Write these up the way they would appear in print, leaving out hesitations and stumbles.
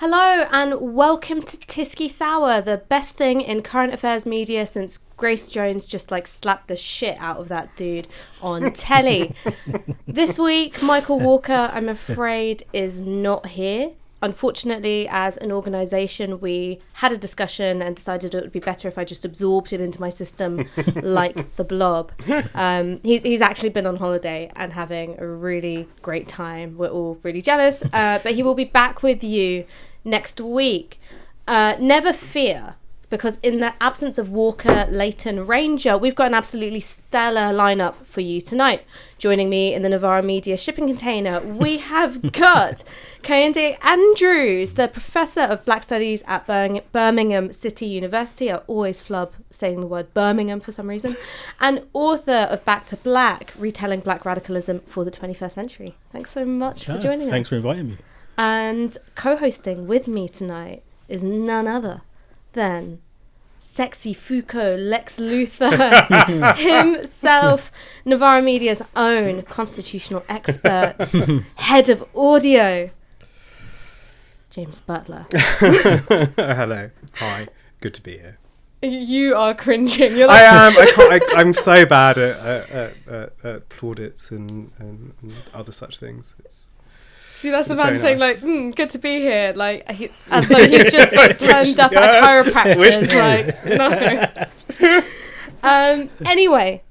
Hello and welcome to Tisky Sour, the best thing in current affairs media since Grace Jones just slapped the shit out of that dude on telly. This week, Michael Walker, I'm afraid, is not here. Unfortunately, as an organisation, we had a discussion and decided it would be better if I just absorbed him into my system like the blob. He's actually been on holiday and having a really great time. We're all really jealous, but he will be back with you next week. Never fear, because in the absence of Walker, Leighton, Ranger, we've got an absolutely stellar lineup for you tonight. Joining me in the Novara Media shipping container, we have got Kehinde Andrews, the Professor of Black Studies at Birmingham City University. I always flub saying the word Birmingham for some reason. And author of Back to Black, Retelling Black Radicalism for the 21st Century. Thanks so much for joining us. Thanks for inviting me. And co-hosting with me tonight is none other than Sexy Foucault, Lex Luthor himself, Novara Media's own constitutional expert, head of audio, James Butler. Hello. Hi. Good to be here. You are cringing. You're I am. I'm so bad at plaudits and other such things. See, that's a man saying, nice. good to be here, as though he's just turned up at a chiropractor's. No. Anyway,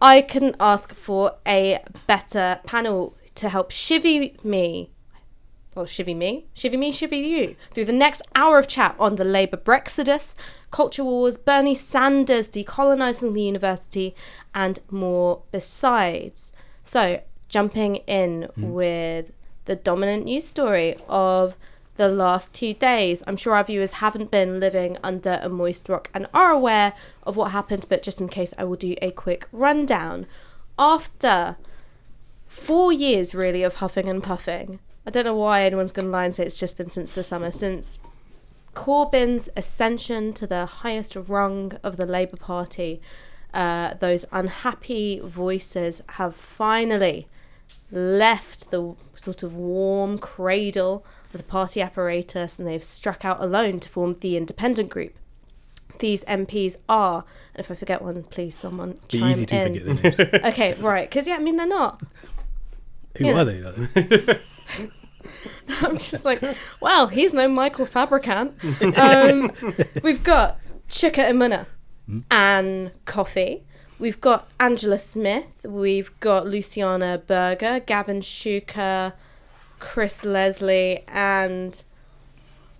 I couldn't ask for a better panel to help shivvy you through the next hour of chat on the Labour Brexodus, culture wars, Bernie Sanders decolonising the university, and more besides. So, jumping in with the dominant news story of the last 2 days. I'm sure our viewers haven't been living under a moist rock and are aware of what happened, but just in case, I will do a quick rundown. After 4 years, really, of huffing and puffing, I don't know why anyone's going to lie and say it's just been since the summer, since Corbyn's ascension to the highest rung of the Labour Party, those unhappy voices have finally left the sort of warm cradle of the party apparatus, and they've struck out alone to form the independent group. These MPs are, and if I forget one, please someone chime in. Easy to forget the names. Okay, right, because they're not. Who are they, though? I'm just well, he's no Michael Fabricant. We've got Chuka Umunna, Anne Coffey. We've got Angela Smith, we've got Luciana Berger, Gavin Shuker, Chris Leslie, and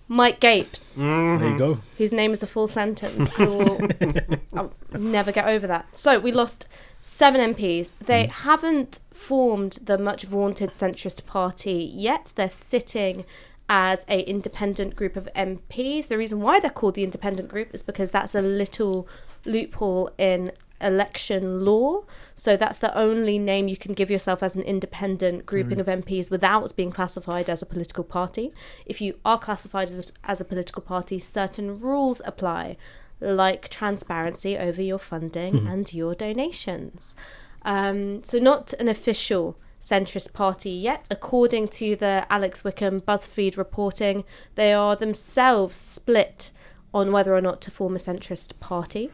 Mike Gapes. There you go. Whose name is a full sentence. I'll never get over that. So we lost 7 MPs. They haven't formed the much vaunted centrist party yet. They're sitting as a independent group of MPs. The reason why they're called the independent group is because that's a little loophole in election law, so that's the only name you can give yourself as an independent grouping of MPs without being classified as a political party. If you are classified as a political party, certain rules apply, like transparency over your funding and your donations. So not an official centrist party yet. According to the Alex Wickham BuzzFeed reporting, they are themselves split on whether or not to form a centrist party.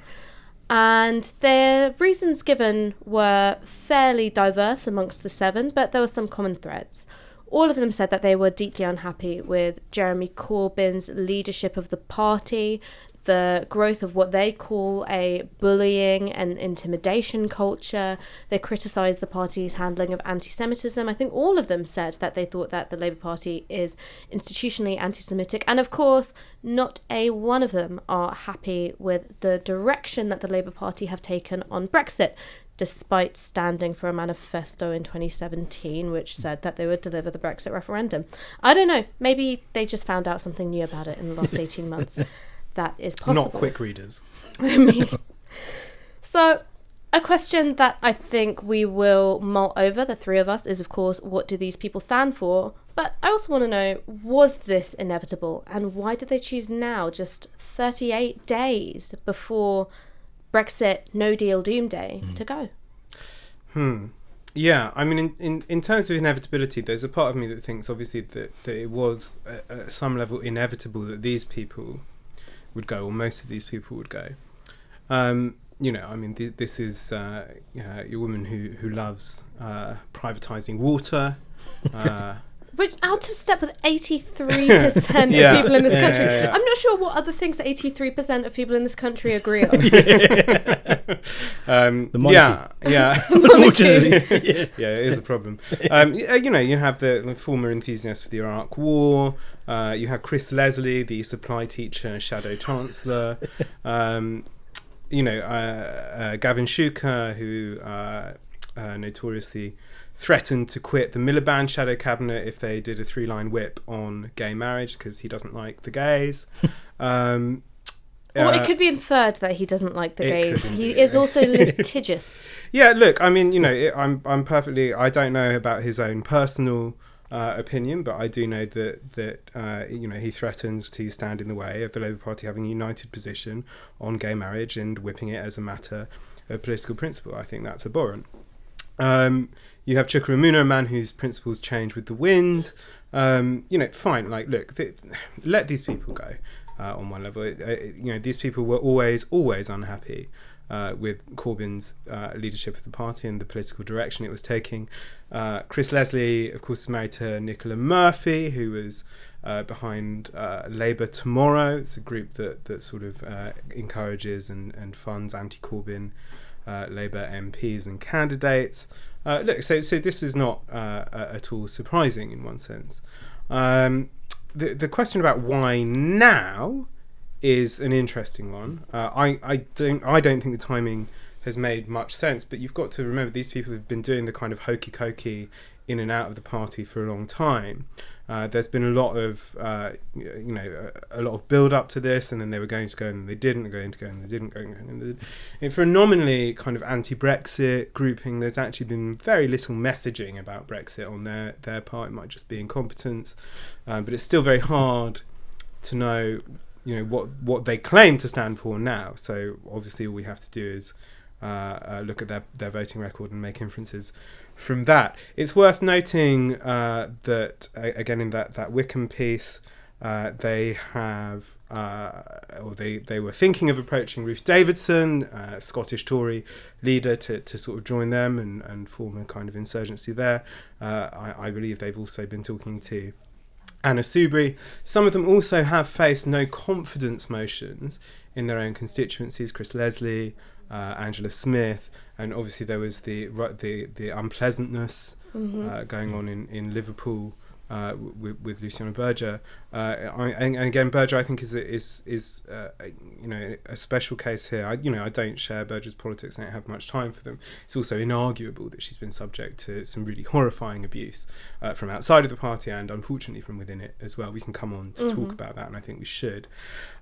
And their reasons given were fairly diverse amongst the 7, but there were some common threads. All of them said that they were deeply unhappy with Jeremy Corbyn's leadership of the party, the growth of what they call a bullying and intimidation culture. They criticised the party's handling of anti-Semitism. I think all of them said that they thought that the Labour Party is institutionally anti-Semitic. And of course, not a one of them are happy with the direction that the Labour Party have taken on Brexit, despite standing for a manifesto in 2017 which said that they would deliver the Brexit referendum. I don't know, maybe they just found out something new about it in the last 18 months. That is possible. Not quick readers. So, a question that I think we will mull over, the 3 of us, is of course, what do these people stand for? But I also want to know, was this inevitable? And why did they choose now, just 38 days before Brexit no deal doomsday to go? Yeah, I mean, in terms of inevitability, there's a part of me that thinks, obviously, that it was at some level inevitable that these people would go, or most of these people would go. You know, I mean, this is a woman who loves privatising water. We're out of step with 83% of people in this country. Yeah. I'm not sure what other things 83% of people in this country agree on. The monarchy. Yeah. Unfortunately. Yeah, it is a problem. You know, you have the former enthusiast for the Iraq War. You have Chris Leslie, the supply teacher, shadow chancellor. You know, Gavin Shuker, who notoriously threatened to quit the Miliband shadow cabinet if they did a 3-line whip on gay marriage because he doesn't like the gays. Well, it could be inferred that he doesn't like the gays. He is also litigious. Yeah, look, I mean, you know, I'm perfectly. I don't know about his own personal opinion, but I do know that you know, he threatens to stand in the way of the Labour Party having a united position on gay marriage and whipping it as a matter of political principle. I think that's abhorrent. You have Chukwuemeka, a man whose principles change with the wind. You know, fine. Like, look, let these people go. On one level, you know, these people were always unhappy with Corbyn's leadership of the party and the political direction it was taking. Chris Leslie, of course, is married to Nicola Murphy, who was behind Labour Tomorrow. It's a group that sort of encourages and funds anti-Corbyn Labour MPs and candidates. Look, so this is not at all surprising in one sense. The question about why now is an interesting one. I don't think the timing has made much sense, but you've got to remember these people have been doing the kind of hokey cokey in and out of the party for a long time. There's been a lot of a lot of build up to this, and then they were going to go and they didn't, they're going to go and they didn't go. And for a nominally kind of anti-Brexit grouping, there's actually been very little messaging about Brexit on their part. It might just be incompetence, but it's still very hard to know, you know, what they claim to stand for now. So obviously all we have to do is look at their voting record and make inferences from that. It's worth noting that again in that Wickham piece, they have or they were thinking of approaching Ruth Davidson, Scottish Tory leader, to sort of join them and form a kind of insurgency there. I believe they've also been talking to Anna Soubry. Some of them also have faced no confidence motions in their own constituencies. Chris Leslie, Angela Smith, and obviously there was the unpleasantness going on in Liverpool with Luciana Berger, and again Berger I think is you know, a special case here. I don't share Berger's politics, I don't have much time for them. It's also inarguable that she's been subject to some really horrifying abuse from outside of the party and unfortunately from within it as well. We can come on to talk about that, and I think we should.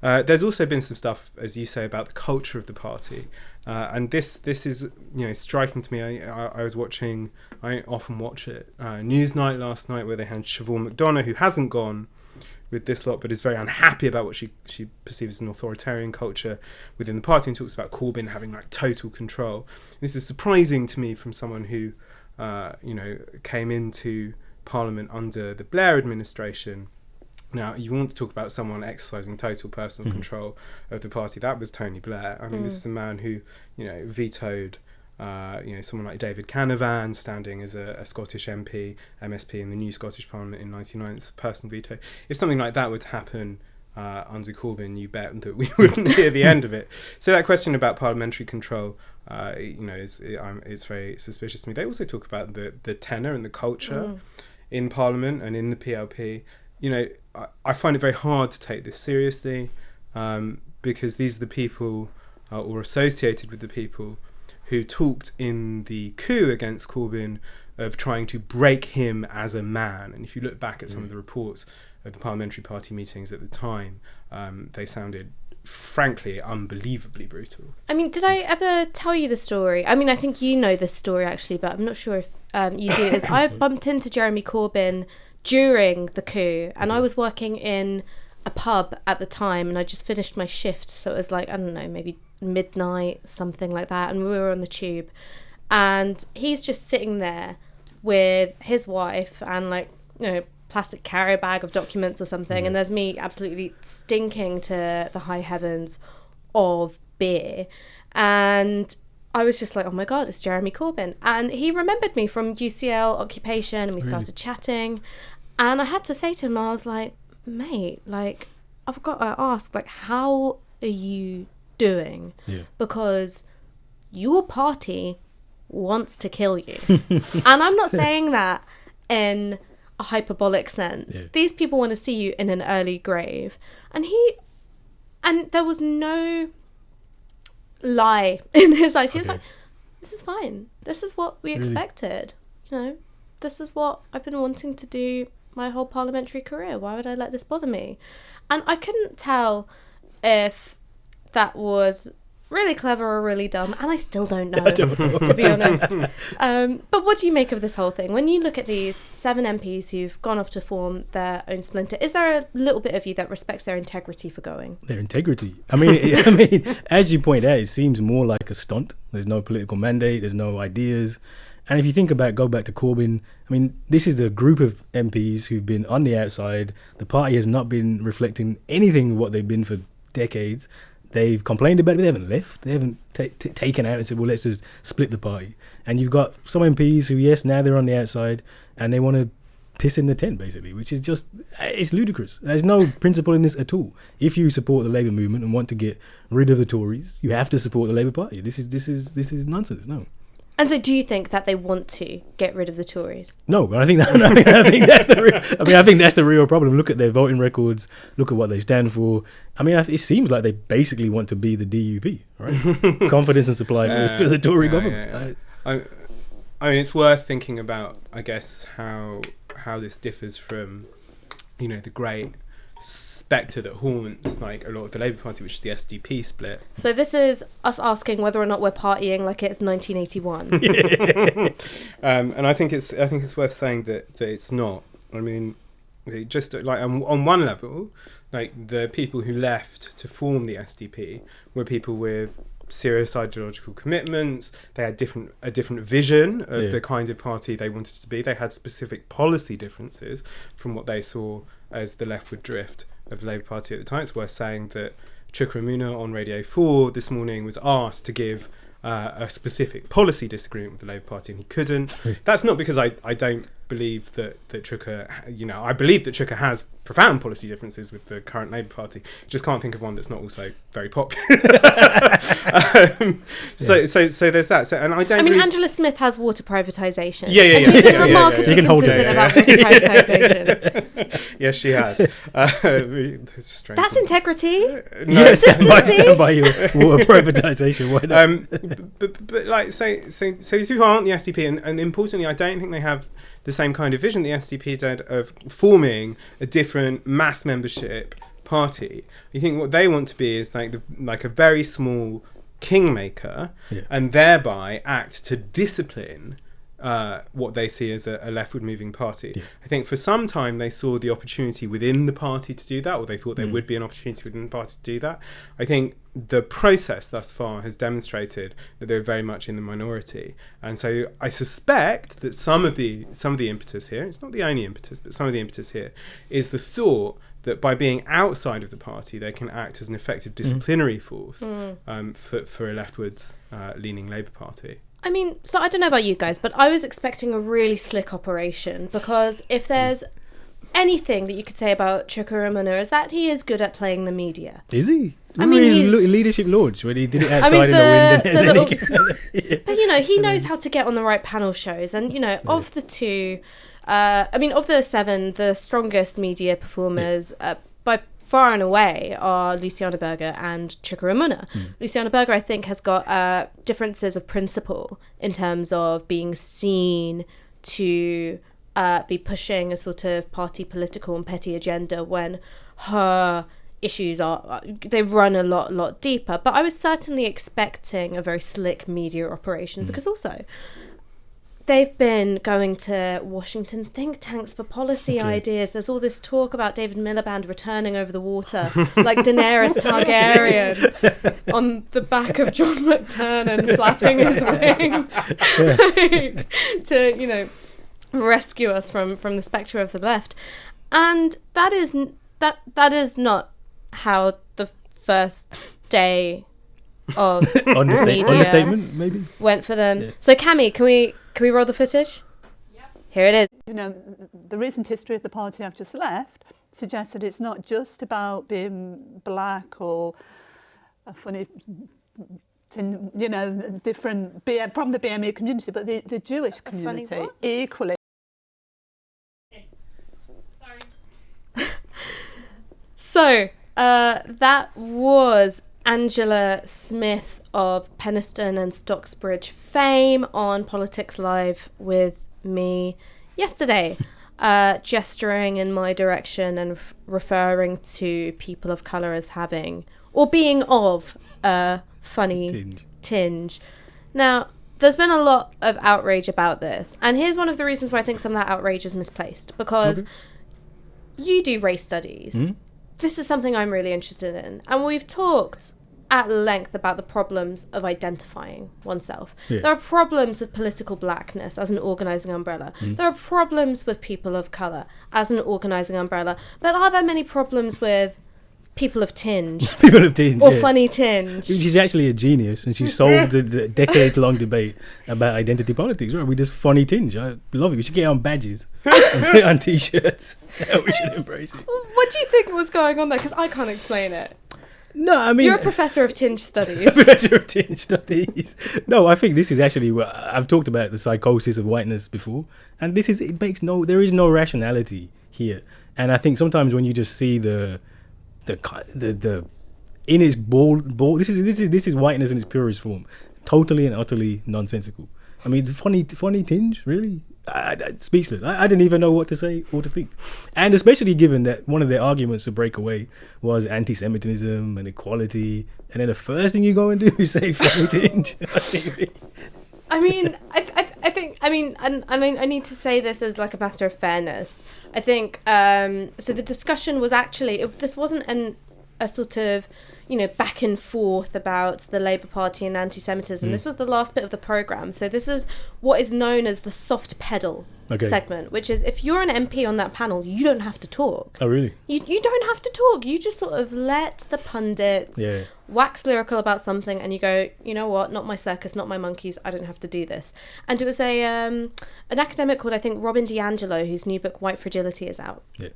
There's also been some stuff, as you say, about the culture of the party. And this is, you know, striking to me. I was watching, I often watch it, Newsnight last night, where they had Siobhan McDonough, who hasn't gone with this lot but is very unhappy about what she perceives as an authoritarian culture within the party, and talks about Corbyn having like total control. This is surprising to me from someone who came into Parliament under the Blair administration. Now, you want to talk about someone exercising total personal control of the party. That was Tony Blair. I mean, this is a man who, you know, vetoed, someone like David Canavan standing as a Scottish MP, MSP in the new Scottish Parliament in 1999. It's a personal veto. If something like that were to happen under Corbyn, you bet that we wouldn't hear the end of it. So that question about parliamentary control, it's very suspicious to me. They also talk about the tenor and the culture in Parliament and in the PLP. You know, I find it very hard to take this seriously because these are the people or associated with the people who talked in the coup against Corbyn of trying to break him as a man. And if you look back at some of the reports of the parliamentary party meetings at the time, they sounded frankly unbelievably brutal. I mean, did I ever tell you the story? I mean, I think you know this story actually, but I'm not sure if you do. Is I bumped into Jeremy Corbyn during the coup, and I was working in a pub at the time, and I just finished my shift, so it was like, I don't know, maybe midnight, something like that, and we were on the tube, And he's just sitting there with his wife and like, you know, plastic carrier bag of documents or something. And there's me absolutely stinking to the high heavens of beer. And I was just like, oh my God, it's Jeremy Corbyn. And he remembered me from UCL occupation, and we started chatting. And I had to say to him, I was like, mate, like, I've got to ask, like, how are you doing? Yeah. Because your party wants to kill you. And I'm not saying that in a hyperbolic sense. Yeah. These people want to see you in an early grave. And there was no lie in his eyes. He was like, this is fine. This is what we expected. You know, this is what I've been wanting to do my whole parliamentary career. Why would I let this bother me? And I couldn't tell if that was really clever or really dumb, and I still don't know, to be honest. But what do you make of this whole thing? When you look at these 7 MPs who've gone off to form their own splinter, is there a little bit of you that respects their integrity for going? Their integrity? I mean, as you point out, it seems more like a stunt. There's no political mandate, there's no ideas. And if you go back to Corbyn, I mean, this is the group of MPs who've been on the outside. The party has not been reflecting anything of what they've been for decades. They've complained about it, but they haven't left. They haven't taken out and said, well, let's just split the party. And you've got some MPs who, yes, now they're on the outside and they want to piss in the tent, basically, which is just, it's ludicrous. There's no principle in this at all. If you support the Labour movement and want to get rid of the Tories, you have to support the Labour Party. This is nonsense. No. And so, do you think that they want to get rid of the Tories? No, I think that's the real. I think that's the real problem. Look at their voting records. Look at what they stand for. I mean, it seems like they basically want to be the DUP, right? Confidence and supply for the Tory government. I mean, it's worth thinking about, I guess, how this differs from, you know, the great spectre that haunts like a lot of the Labour Party, which is the SDP split. So this is us asking whether or not we're partying like it's 1981. And I think it's worth saying that it's not. I mean, just like on one level, like the people who left to form the SDP were people with serious ideological commitments. They had a different vision of the kind of party they wanted to be. They had specific policy differences from what they saw as the leftward drift of the Labour Party at the time. It's worth saying that Chuka Umunna on Radio 4 this morning was asked to give a specific policy disagreement with the Labour Party, and he couldn't. That's not because I don't believe that Chuka, you know, I believe that Chuka has profound policy differences with the current Labour Party. Just can't think of one that's not also very popular. So there's that. So, and I don't. I mean, really... Angela Smith has water privatisation. Yeah. And she's been remarkably consistent about water privatisation. Yes, she has. That's integrity. No, yes, stand by your water privatisation. Why not? But like, so these people aren't the SDP, and importantly, I don't think they have the same kind of vision the SDP did of forming a different mass membership party. I think what they want to be is like a very small kingmaker, and thereby act to discipline what they see as a leftward moving party. Yeah. I think for some time they saw the opportunity within the party to do that, or they thought there would be an opportunity within the party to do that. I think the process thus far has demonstrated that they're very much in the minority, and so I suspect that some of the impetus here, it's not the only impetus, but some of the impetus here is the thought that by being outside of the party they can act as an effective disciplinary force for a leftwards leaning Labour Party. I mean, so I don't know about you guys, but I was expecting a really slick operation, because if there's anything that you could say about Chuka Umunna is that he is good at playing the media. Is he? I mean, his leadership launch when he did it outside in the wind. But you know, he knows how to get on the right panel shows, and you know, of the two, of the 7, the strongest media performers by far and away are Luciana Berger and Chuka Umunna. Luciana Berger, I think, has got differences of principle in terms of being seen to be pushing a sort of party political and petty agenda when her issues they run a lot deeper. But I was certainly expecting a very slick media operation, because also they've been going to Washington think tanks for policy ideas. There's all this talk about David Miliband returning over the water, like Daenerys Targaryen on the back of John McTernan flapping his wings to, you know, rescue us from the spectre of the left. And that is not how the first day of media understatement maybe went for them. Yeah. So Camille, can we roll the footage? Yep. Here it is. You know, the recent history of the party I've just left suggests that it's not just about being black or a funny, you know, different from the BME community, but the Jewish community equally. So that was Angela Smith of Penistone and Stocksbridge fame on Politics Live with me yesterday, gesturing in my direction and referring to people of colour as having or being of a funny tinge. Now, there's been a lot of outrage about this, and here's one of the reasons why I think some of that outrage is misplaced, because you do race studies. This is something I'm really interested in, and we've talked at length about the problems of identifying oneself. There are problems with political blackness as an organising umbrella. There are problems with people of colour as an organising umbrella. But are there many problems with people of tinge? People of tinge, or funny tinge? She's actually a genius, and she solved the decades-long debate about identity politics. Right? We just funny tinge. I love it. We should get on badges and put it on T-shirts. We should embrace it. What do you think was going on there? Because I can't explain it. No, I mean... You're a professor of tinge studies. Professor of tinge studies. No, I think this is actually... I've talked about the psychosis of whiteness before, and there is no rationality here. And I think sometimes when you just see the in its bald this is whiteness in its purest form, totally and utterly nonsensical. I mean, funny tinge, really? Speechless. I didn't even know what to say or to think. And especially given that one of their arguments to break away was anti-Semitism and equality, and then the first thing you go and do is say funny tinge. I mean, I think, and I need to say this as like a matter of fairness. I think, so the discussion was actually, this wasn't a sort of, you know, back and forth about the Labour Party and anti-Semitism. This was the last bit of the programme. So this is what is known as the soft pedal segment, which is if you're an MP on that panel, you don't have to talk. Oh, really? You don't have to talk. You just sort of let the pundits wax lyrical about something, and you go, you know what, not my circus, not my monkeys, I don't have to do this. And it was an academic called, I think, Robin DiAngelo, whose new book White Fragility is out. Yeah.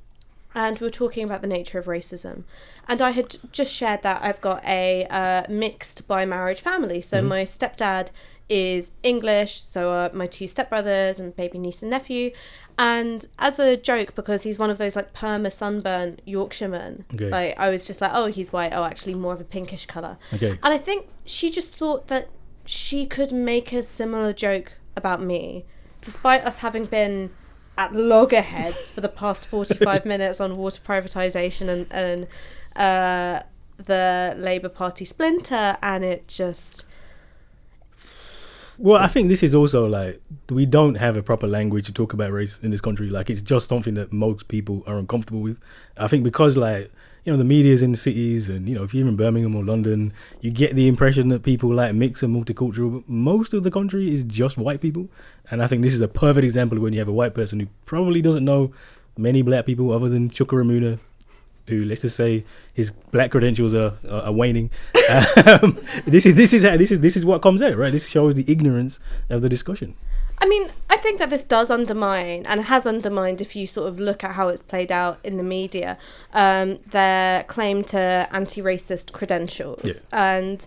And we were talking about the nature of racism. And I had just shared that I've got a mixed by marriage family. So my stepdad is English, so are my two stepbrothers and baby niece and nephew. And as a joke, because he's one of those like perma sunburnt Yorkshiremen, like I was just like, oh, he's white, oh, actually more of a pinkish colour. And I think she just thought that she could make a similar joke about me, despite us having been at loggerheads for the past 45 minutes on water privatisation and the Labour Party splinter, and it just... Well, I think this is also like, we don't have a proper language to talk about race in this country. Like, it's just something that most people are uncomfortable with. I think because, like, you know, the media's in the cities, and, you know, if you're in Birmingham or London, you get the impression that people like mix and multicultural, but most of the country is just white people. And I think this is a perfect example of when you have a white person who probably doesn't know many black people other than Chuka Ramuna, who, let's just say, his black credentials are waning. This is what comes out, right? This shows the ignorance of the discussion. I mean, I think that this does undermine, and has undermined, if you sort of look at how it's played out in the media, their claim to anti-racist credentials. Yeah. And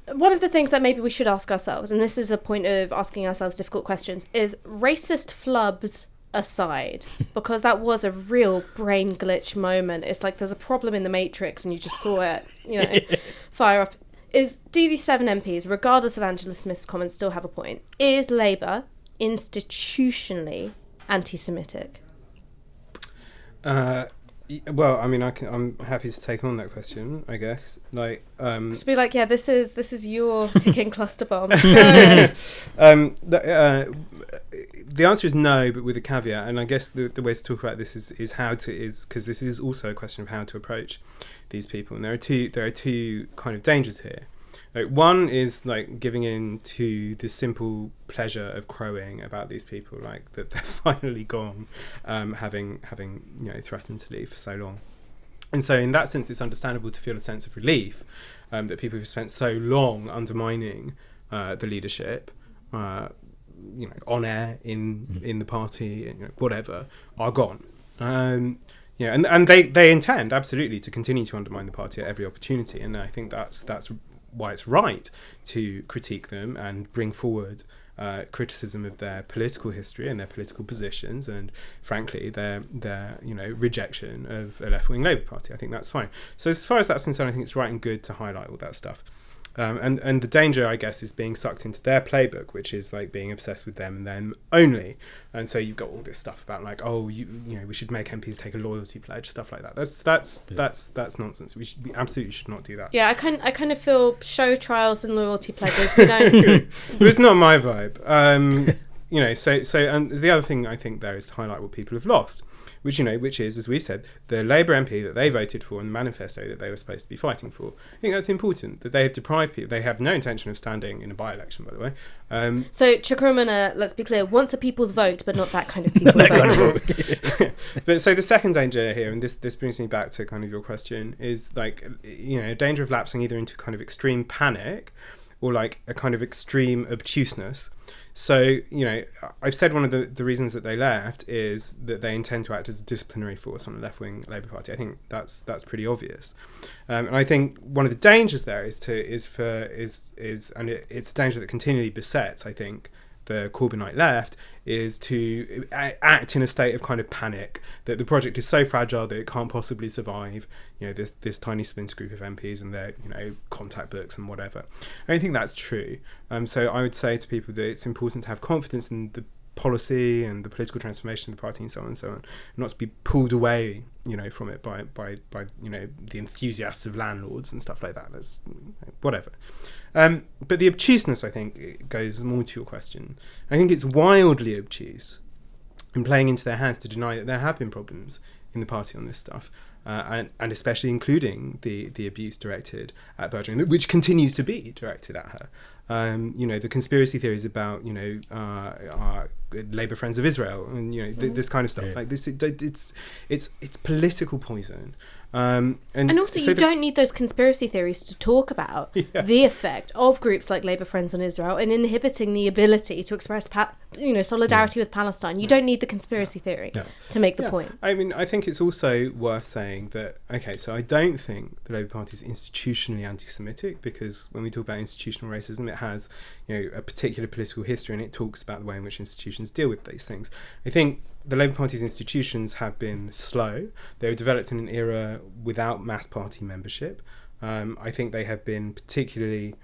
one of the things that maybe we should ask ourselves, and this is a point of asking ourselves difficult questions, is racist flubs aside, because that was a real brain glitch moment. It's like there's a problem in the Matrix and you just saw it, you know, fire off. Do these 7 MPs, regardless of Angela Smith's comments, still have a point? Is Labour institutionally anti-Semitic? Well, I mean, I'm happy to take on that question, I guess. Like, Just be like, yeah, this is your ticking cluster bomb. the answer is no, but with a caveat. And I guess the way to talk about this is because this is also a question of how to approach these people. And there are two kind of dangers here. Like, one is like giving in to the simple pleasure of crowing about these people, like that they're finally gone, having threatened to leave for so long. And so in that sense, it's understandable to feel a sense of relief that people who've spent so long undermining the leadership, on air, in the party, whatever, are gone. And they intend absolutely to continue to undermine the party at every opportunity. And I think that's why it's right to critique them and bring forward criticism of their political history and their political positions, and frankly their rejection of a left-wing Labour Party. I think that's fine. So as far as that's concerned, I think it's right and good to highlight all that stuff. And the danger, I guess, is being sucked into their playbook, which is like being obsessed with them and them only. And so you've got all this stuff about like, oh, we should make MPs take a loyalty pledge, stuff like that. That's nonsense. We absolutely should not do that. Yeah, I kind of feel show trials and loyalty pledges. We don't. But it's not my vibe. So and the other thing I think there is to highlight what people have lost, which is, as we've said, the Labour MP that they voted for in the manifesto that they were supposed to be fighting for. I think that's important, that they have deprived people. They have no intention of standing in a by-election, by the way. So Chukwuemeka, let's be clear, wants a people's vote, but not that kind of people's vote. But so the second danger here, and this brings me back to kind of your question, is like, danger of lapsing either into kind of extreme panic or like a kind of extreme obtuseness. So, I've said one of the reasons that they left is that they intend to act as a disciplinary force on a left-wing Labour Party. I think that's pretty obvious. And I think one of the dangers there is it's a danger that continually besets, I think, the Corbynite left, is to act in a state of kind of panic that the project is so fragile that it can't possibly survive, this tiny splinter group of MPs and their, contact books and whatever. I don't think that's true. So I would say to people that it's important to have confidence in the policy and the political transformation of the party and so on, not to be pulled away, from it by the enthusiasts of landlords and stuff like that. That's whatever. But the obtuseness, I think, goes more to your question. I think it's wildly obtuse and playing into their hands to deny that there have been problems in the party on this stuff, and especially including the abuse directed at Bergering, which continues to be directed at her. The conspiracy theories about our Labour friends of Israel and this kind of stuff. Like this, it's political poison. And also, so you don't need those conspiracy theories to talk about the effect of groups like Labour Friends on Israel in inhibiting the ability to express solidarity with Palestine. You don't need the conspiracy theory to make the point. I mean, I think it's also worth saying that, so I don't think the Labour Party is institutionally anti-Semitic, because when we talk about institutional racism, it has a particular political history and it talks about the way in which institutions deal with these things. I think the Labour Party's institutions have been slow. They were developed in an era without mass party membership. I think they have been particularly,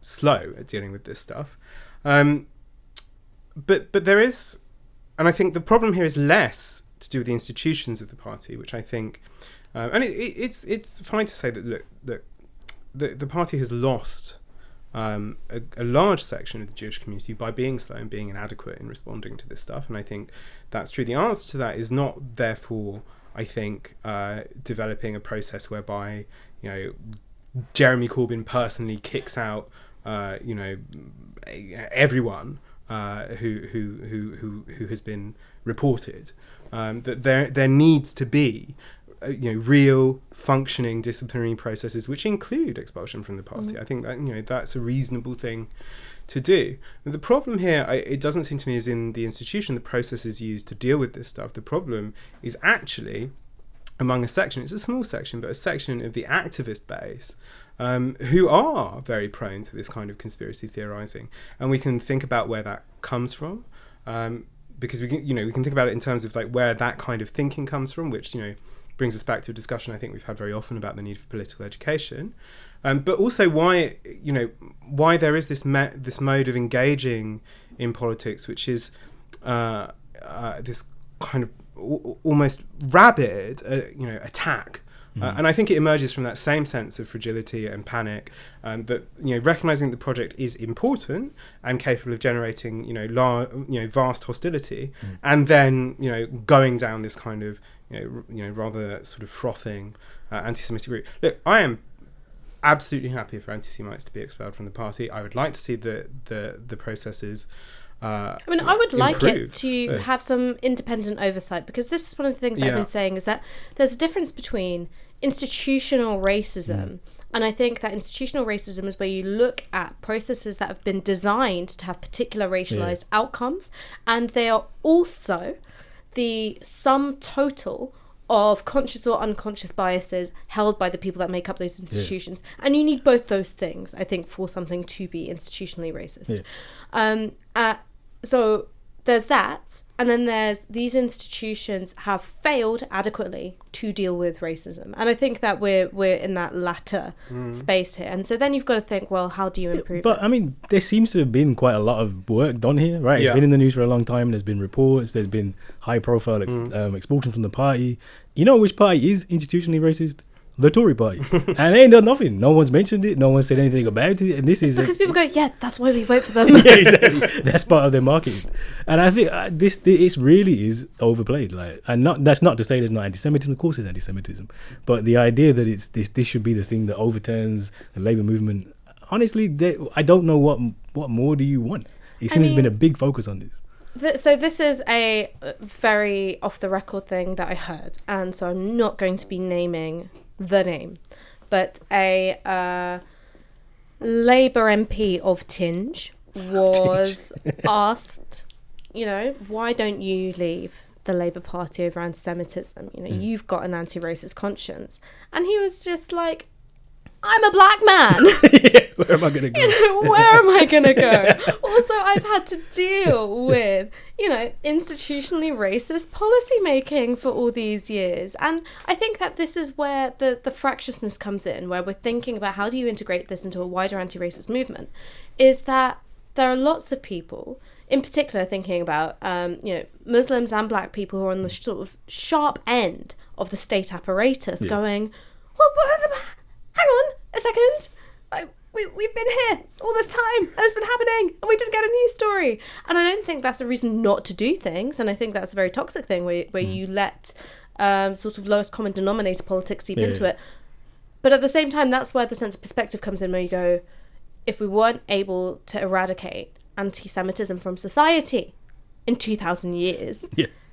slow at dealing with this stuff. But there is, and I think the problem here is less to do with the institutions of the party, which I think, and it's fine to say that look, the party has lost a large section of the Jewish community by being slow and being inadequate in responding to this stuff. And I think that's true. The answer to that is not, therefore, I think, developing a process whereby, Jeremy Corbyn personally kicks out, everyone who has been reported. That there needs to be real functioning disciplinary processes which include expulsion from the party. I think that that's a reasonable thing to do. And the problem here, it doesn't seem to me, is in the institution, the processes used to deal with this stuff. The problem is actually among a section, it's a small section, but a section of the activist base who are very prone to this kind of conspiracy theorizing. And we can think about where that comes from, because we can think about it in terms of like where that kind of thinking comes from, which brings us back to a discussion I think we've had very often about the need for political education, but also why there is this mode of engaging in politics, which is this kind of almost rabid, attack. And I think it emerges from that same sense of fragility and panic, that recognizing the project is important and capable of generating vast hostility, and then going down this kind of rather sort of frothing anti-Semitic route. Look, I am absolutely happy for anti-Semites to be expelled from the party. I would like to see the processes. I would like it improved. to have some independent oversight, because this is one of the things that I've been saying, is that there's a difference between institutional racism, and I think that institutional racism is where you look at processes that have been designed to have particular racialized outcomes, and they are also the sum total of conscious or unconscious biases held by the people that make up those institutions. And you need both those things, I think, for something to be institutionally racist. So there's that, and then there's these institutions have failed adequately to deal with racism, and I think that we're in that latter space here. And so then you've got to think, well, how do you improve But it? I mean, there seems to have been quite a lot of work done here, right? It's been in the news for a long time. There's been reports, there's been high profile expulsion from the party. You know which party is institutionally racist? The Tory party. And they ain't done nothing. No one's mentioned it. No one said anything about it. And this is Because people go, yeah, that's why we vote for them. yeah, exactly. That's part of their marketing. And I think this really is overplayed. That's not to say there's not anti-Semitism. Of course, there's anti-Semitism. But the idea that this should be the thing that overturns the Labour movement. Honestly, I don't know what more do you want. It seems there's been a big focus on this. So this is a very off the record thing that I heard, and so I'm not going to be naming the name, but a Labour MP of Tinge was asked, why don't you leave the Labour Party over anti-Semitism? You've got an anti-racist conscience. And he was just like, I'm a black man. Where am I going to go? Where am I going to go? Also, I've had to deal with, institutionally racist policy making for all these years. And I think that this is where the fractiousness comes in, where we're thinking about how do you integrate this into a wider anti-racist movement, is that there are lots of people, in particular thinking about, Muslims and black people who are on the sort of sharp end of the state apparatus going, well, hang on a second. We've been here all this time and it's been happening and we didn't get a news story. And I don't think that's a reason not to do things. And I think that's a very toxic thing where you let sort of lowest common denominator politics seep into it. But at the same time, that's where the sense of perspective comes in, where you go, if we weren't able to eradicate anti-Semitism from society in 2,000 years,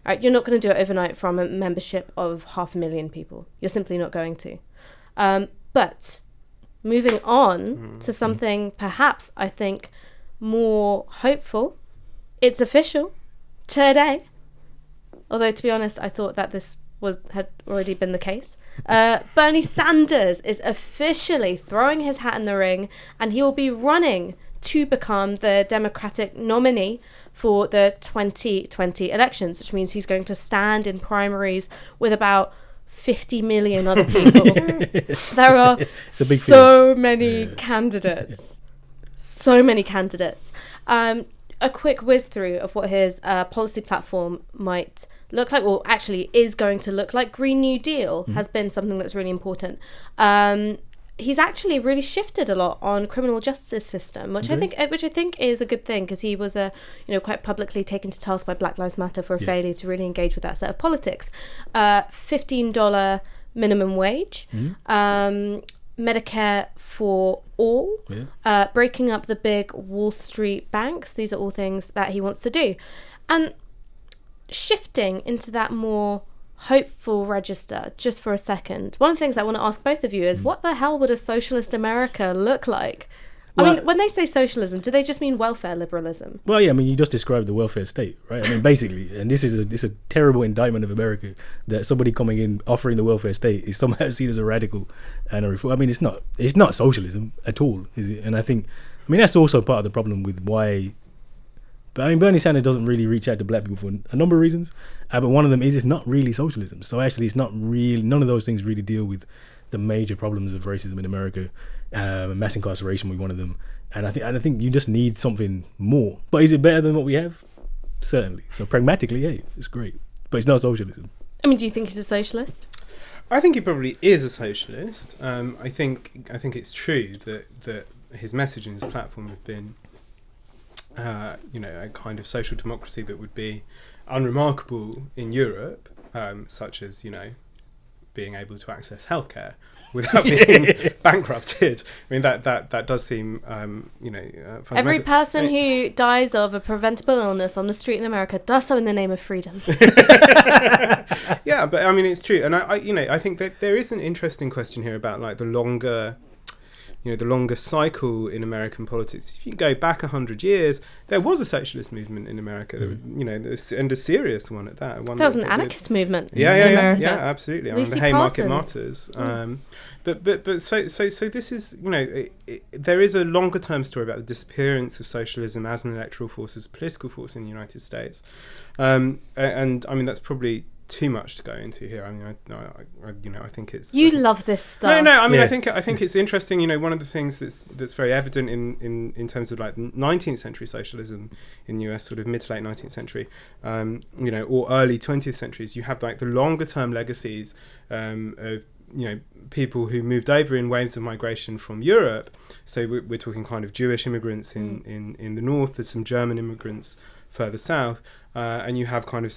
right, you're not going to do it overnight from a membership of 500,000 people. You're simply not going to. But moving on to something perhaps, I think, more hopeful. It's official today. Although, to be honest, I thought that this had already been the case. Bernie Sanders is officially throwing his hat in the ring, and he will be running to become the Democratic nominee for the 2020 elections, which means he's going to stand in primaries with about 50 million other people. There are so many candidates. So many candidates. A quick whiz through of what his policy platform might look like, or actually is going to look like. Green New Deal has been something that's really important. He's actually really shifted a lot on criminal justice system, which I think is a good thing, because he was quite publicly taken to task by Black Lives Matter for a failure to really engage with that set of politics. $15 minimum wage, Medicare for all, breaking up the big Wall Street banks. These are all things that he wants to do, and shifting into that more hopeful register just for a second. One of the things I want to ask both of you is, what the hell would a socialist America look like? Well, I mean, when they say socialism, do they just mean welfare liberalism? Well, yeah, I mean, you just described the welfare state, right? I mean, basically, and this is a terrible indictment of America, that somebody coming in offering the welfare state is somehow seen as a radical and a reform. I mean, it's not socialism at all, is it? And I think, that's also part of the problem with why. But Bernie Sanders doesn't really reach out to black people for a number of reasons. But one of them is it's not really socialism. So actually, it's not really, none of those things really deal with the major problems of racism in America. Mass incarceration was one of them. And I think you just need something more. But is it better than what we have? Certainly. So pragmatically, hey, it's great. but it's not socialism. I mean, do you think he's a socialist? I think he probably is a socialist. I think it's true that his message and his platform have been, a kind of social democracy that would be unremarkable in Europe, such as being able to access healthcare without being bankrupted. I mean, that does seem, fundamental. Every person who dies of a preventable illness on the street in America does so in the name of freedom. Yeah, but I mean, it's true, and I think that there is an interesting question here about like the longer cycle in American politics. If you go back 100 years, there was a socialist movement in America, and a serious one at that. There was an anarchist movement in America. America. Yeah, absolutely. I mean, the Haymarket Martyrs. But so this is, there is a longer term story about the disappearance of socialism as an electoral force, as a political force in the United States. And I mean, that's probably too much to go into here. I mean, I think it's... You love this stuff. No. I mean, I think it's interesting. One of the things that's very evident in terms of like 19th century socialism in the US, sort of mid to late 19th century, or early 20th centuries, you have like the longer term legacies of people who moved over in waves of migration from Europe. So we're talking kind of Jewish immigrants in the north. There's some German immigrants further south. And you have kind of,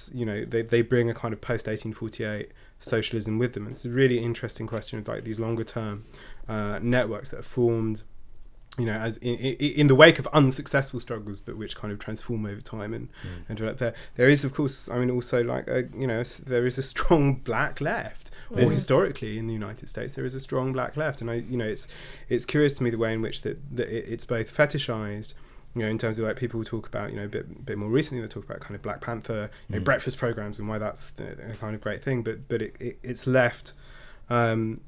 they bring a kind of post-1848 socialism with them. And it's a really interesting question of like these longer term networks that are formed, as in the wake of unsuccessful struggles, but which kind of transform over time and develop there. There is, of course, I mean, also like, there is a strong black left, or historically in the United States, there is a strong black left. And it's curious to me the way in which that it's both fetishized, in terms of like people talk about, a bit more recently, they talk about kind of Black Panther, breakfast programs and why that's a kind of great thing. But it's left, in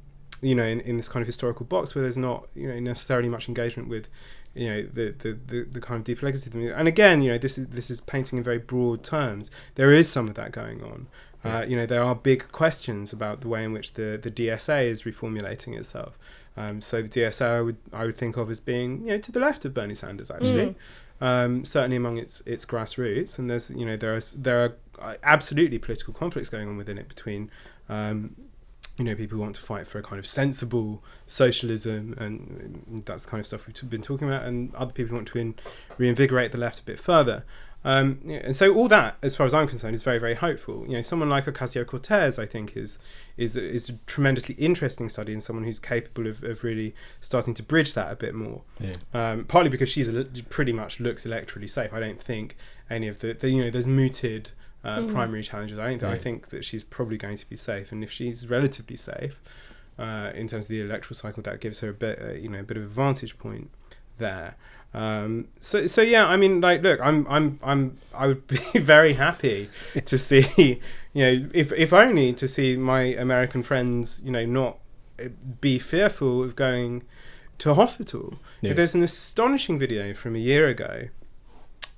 this kind of historical box where there's not, necessarily much engagement with, the kind of deep legacy. And again, this is painting in very broad terms. There is some of that going on. There are big questions about the way in which the DSA is reformulating itself. So the DSA I would think of as being to the left of Bernie Sanders actually, certainly among its grassroots. And there's there are absolutely political conflicts going on within it between people who want to fight for a kind of sensible socialism, and that's the kind of stuff we've been talking about, and other people who want to reinvigorate the left a bit further. And so all that, as far as I'm concerned, is very, very hopeful. Someone like Ocasio-Cortez, I think, is a tremendously interesting study, and someone who's capable of really starting to bridge that a bit more. Partly because she's pretty much looks electorally safe. I don't think any of the there's mooted primary challenges. I think that she's probably going to be safe, and if she's relatively safe in terms of the electoral cycle, that gives her a bit a bit of a vantage point there. So yeah, I mean, like, look, I would be very happy to see, if only to see my American friends, not be fearful of going to a hospital. There's an astonishing video from a year ago,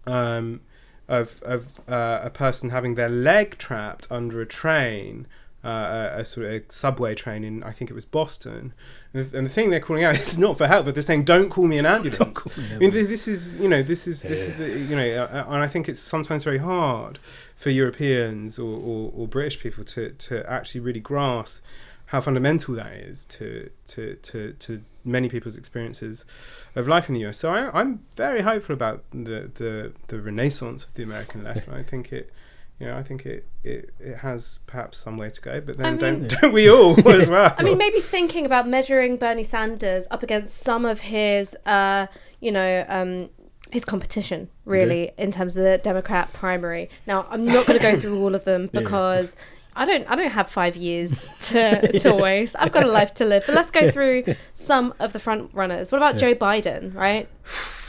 of a person having their leg trapped under a train, a sort of a subway train in, I think it was Boston, and the thing they're calling out is not for help, but they're saying, "Don't call me an ambulance." I mean, this is and I think it's sometimes very hard for Europeans or British people to actually really grasp how fundamental that is to many people's experiences of life in the US. So I'm very hopeful about the renaissance of the American left. I think it. I think it has perhaps some way to go, but then don't we all as well? I mean, maybe thinking about measuring Bernie Sanders up against some of his, his competition, really, in terms of the Democrat primary. Now, I'm not going to go through all of them because I don't have 5 years to waste. I've got a life to live. But let's go through some of the front runners. What about Joe Biden, right?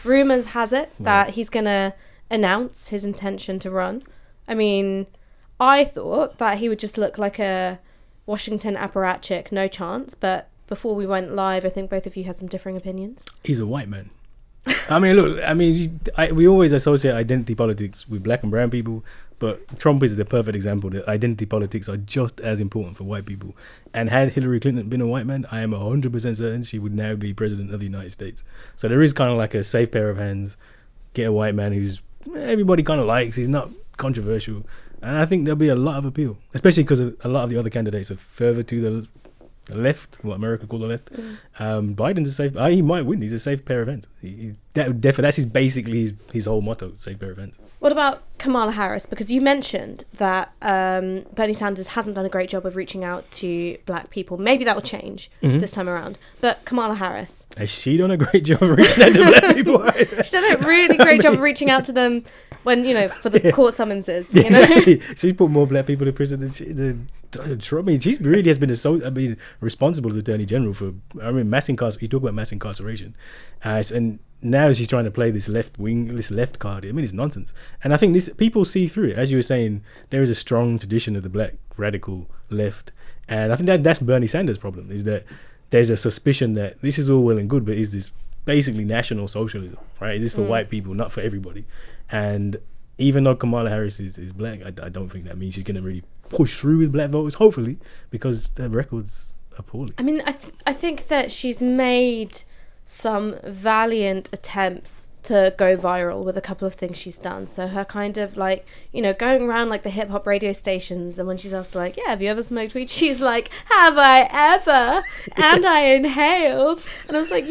Rumours has it that he's going to announce his intention to run. I mean, I thought that he would just look like a Washington apparatchik, no chance. But before we went live, I think both of you had some differing opinions. He's a white man. I mean, look, we always associate identity politics with black and brown people, but Trump is the perfect example that identity politics are just as important for white people. And had Hillary Clinton been a white man, I am 100% certain she would now be president of the United States. So there is kind of like a safe pair of hands. Get a white man who's everybody kind of likes. He's not controversial. And I think there'll be a lot of appeal, especially because a lot of the other candidates are further to the left, what America call the left. Biden's a safe. He might win. He's a safe pair of hands. That's basically his whole motto: safe pair of hands. What about Kamala Harris? Because you mentioned that Bernie Sanders hasn't done a great job of reaching out to black people. Maybe that will change this time around. But Kamala Harris, has she done a great job of reaching out to black people? she's done a really great job of reaching out to them when for the court summonses. You know, exactly. She's put more black people in prison than Trump. I mean, she really has been responsible as Attorney General for. I mean, mass incarceration. You talk about mass incarceration, and now she's trying to play this left card. I mean, it's nonsense. And I think people see through it. As you were saying, there is a strong tradition of the black radical left, and I think that's Bernie Sanders' problem, is that there's a suspicion that this is all well and good, but is this basically national socialism, right? Is this for white people, not for everybody? And even though Kamala Harris is black, I don't think that means she's going to really push through with black voters, hopefully, because the record's appalling. I mean, I think that she's made some valiant attempts to go viral with a couple of things she's done. So her kind of going around like the hip hop radio stations, and when she's asked yeah, have you ever smoked weed? She's like, have I ever? And I inhaled. And I was like,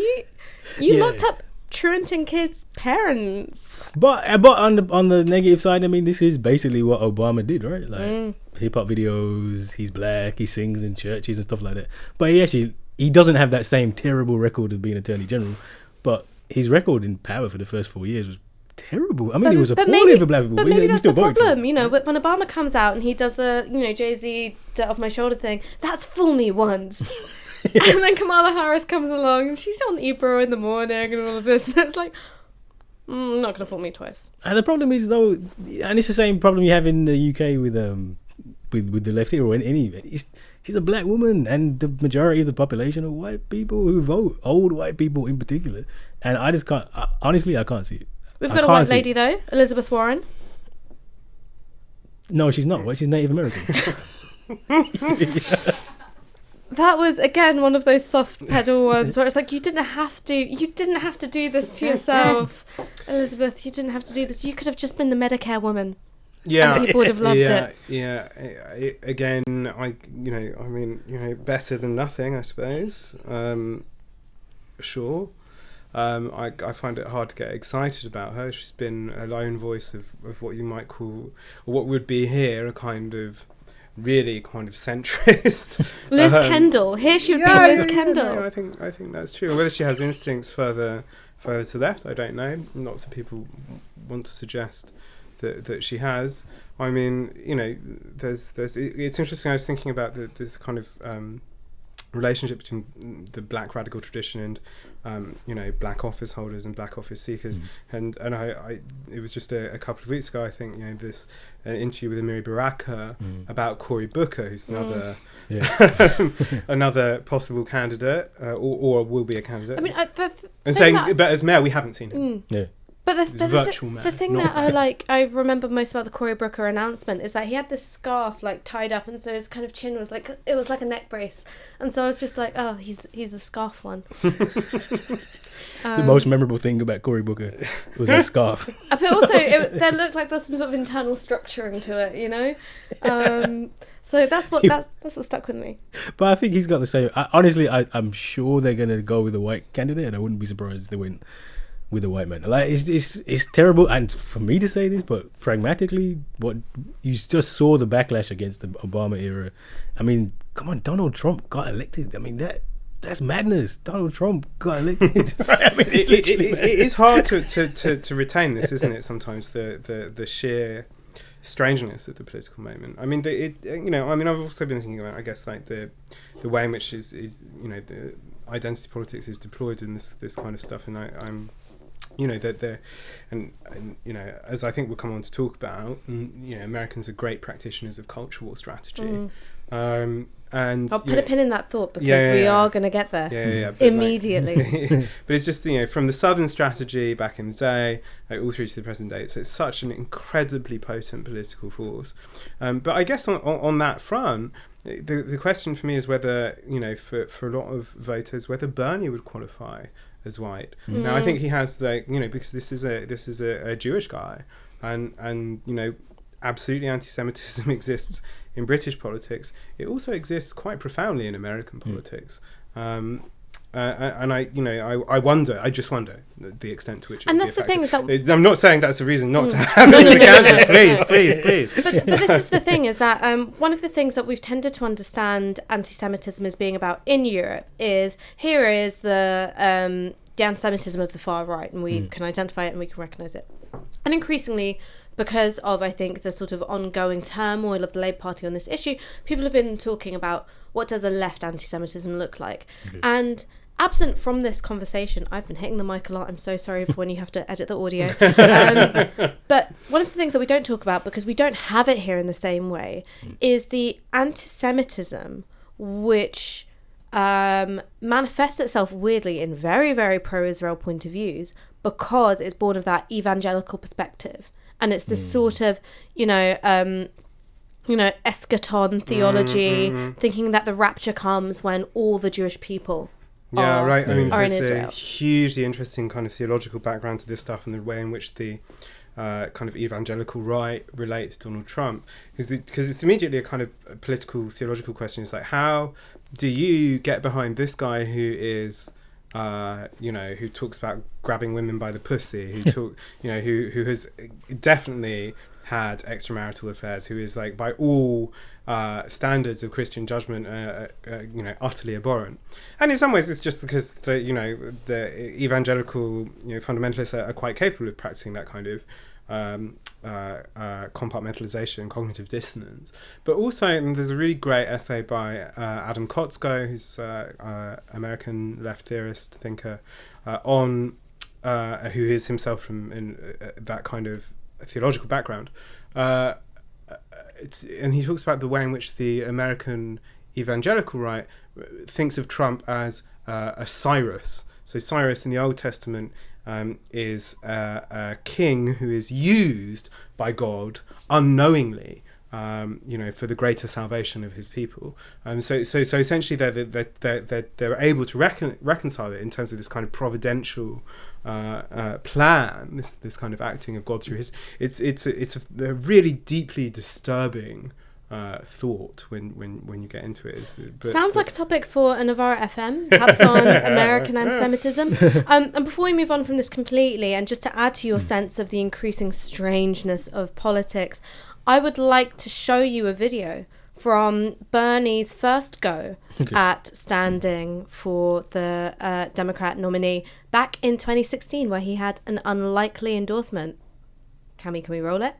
you locked up truanting kids' parents. But on the negative side, I mean, this is basically what Obama did, right? Like hip hop videos, he's black, he sings in churches and stuff like that. But he doesn't have that same terrible record of being Attorney General, but his record in power for the first 4 years was terrible. I mean, it was appalling for black people. But maybe that's the problem, when Obama comes out and he does the, Jay-Z dirt off my shoulder thing, that's fool me once. And then Kamala Harris comes along and she's on Ebro in the morning and all of this, and it's like, not gonna fool me twice. And the problem is though, and it's the same problem you have in the UK with the left here or in any event. She's a black woman, and the majority of the population are white people who vote, old white people in particular. And I just can't. Honestly, I can't see it. We've got a white lady though, Elizabeth Warren. No, she's not white. She's Native American. That was again one of those soft pedal ones where it's like you didn't have to do this to yourself, Elizabeth. You didn't have to do this. You could have just been the Medicare woman. Yeah, and people would have loved it. Yeah. Again, better than nothing, I suppose. Sure. I find it hard to get excited about her. She's been a lone voice of what you might call, or what would be here, a kind of centrist. Liz Kendall. Here she would be Liz Kendall. No, I think that's true. Whether she has instincts further to left, I don't know. Lots of people want to suggest that she has. I mean, there's it's interesting. I was thinking about this kind of relationship between the black radical tradition and black office holders and black office seekers, and I it was just a couple of weeks ago, I think, this interview with Amiri Baraka about Cory Booker, who's another another possible candidate or will be a candidate. I mean, and saying, but as mayor we haven't seen him. Yeah. But the thing that I remember most about the Cory Booker announcement is that he had this scarf tied up, and so his kind of chin was like a neck brace, and so I was just like, oh, he's the scarf one. The most memorable thing about Cory Booker was his scarf. But also, there looked like there's some sort of internal structuring to it, So that's what stuck with me. But I think he's got the same. Honestly, I'm sure they're gonna go with a white candidate, and I wouldn't be surprised if they went with a white man. It's terrible, and for me to say this, but pragmatically, what you just saw the backlash against the Obama era. I mean, come on, Donald Trump got elected. I mean, that's madness. Donald Trump got elected. I mean, it's hard to retain this, isn't it? Sometimes the sheer strangeness of the political moment. I mean, I've also been thinking about, I guess, the way in which is the identity politics is deployed in this kind of stuff, and I'm as I think we'll come on to talk about, Americans are great practitioners of culture war strategy. And I'll put a pin in that thought, because we are going to get there immediately. But it's just, from the Southern strategy back in the day, all through to the present day, it's such an incredibly potent political force. But I guess on that front, the question for me is whether, for a lot of voters, whether Bernie would qualify as white. Now, I think he has because this is a Jewish guy, and absolutely anti-Semitism exists in British politics, it also exists quite profoundly in American politics. And I wonder, I just wonder the extent to which. And that's the thing is that I'm not saying that's a reason not to have it as a candidate. Please. But this is the thing is that one of the things that we've tended to understand anti-Semitism as being about in Europe is here is the anti-Semitism of the far right, and we can identify it and we can recognise it. And increasingly, because of, I think, the sort of ongoing turmoil of the Labour Party on this issue, people have been talking about what does a left anti-Semitism look like. And absent from this conversation, I've been hitting the mic a lot, I'm so sorry for when you have to edit the audio. But one of the things that we don't talk about, because we don't have it here in the same way, is the anti-Semitism which manifests itself weirdly in very, very pro-Israel point of views, because it's born of that evangelical perspective. And it's this sort of, eschaton theology, thinking that the rapture comes when all the Jewish people are in there's Israel. a hugely interesting kind of theological background to this stuff, and the way in which the kind of evangelical right relates to Donald Trump, because it's immediately a kind of political theological question. It's like, how do you get behind this guy who is who talks about grabbing women by the pussy, who has definitely had extramarital affairs, who is, like, by all standards of Christian judgment, utterly abhorrent. And in some ways, it's just because the evangelical fundamentalists are quite capable of practicing that kind of compartmentalization, cognitive dissonance. But also, there's a really great essay by Adam Kotzko, who's American left theorist, thinker, who is himself from that kind of theological background. And he talks about the way in which the American evangelical right thinks of Trump as a Cyrus. So Cyrus in the Old Testament is a king who is used by God unknowingly, for the greater salvation of his people. So essentially, they're able to reconcile it in terms of this kind of providential plan, this kind of acting of God through his. It's a really deeply disturbing thought when you get into it. Sounds like a topic for a Novara FM, perhaps on American anti-Semitism. And before we move on from this completely, and just to add to your sense of the increasing strangeness of politics, I would like to show you a video from Bernie's first go at standing for the Democrat nominee back in 2016, where he had an unlikely endorsement. Camille, can we roll it?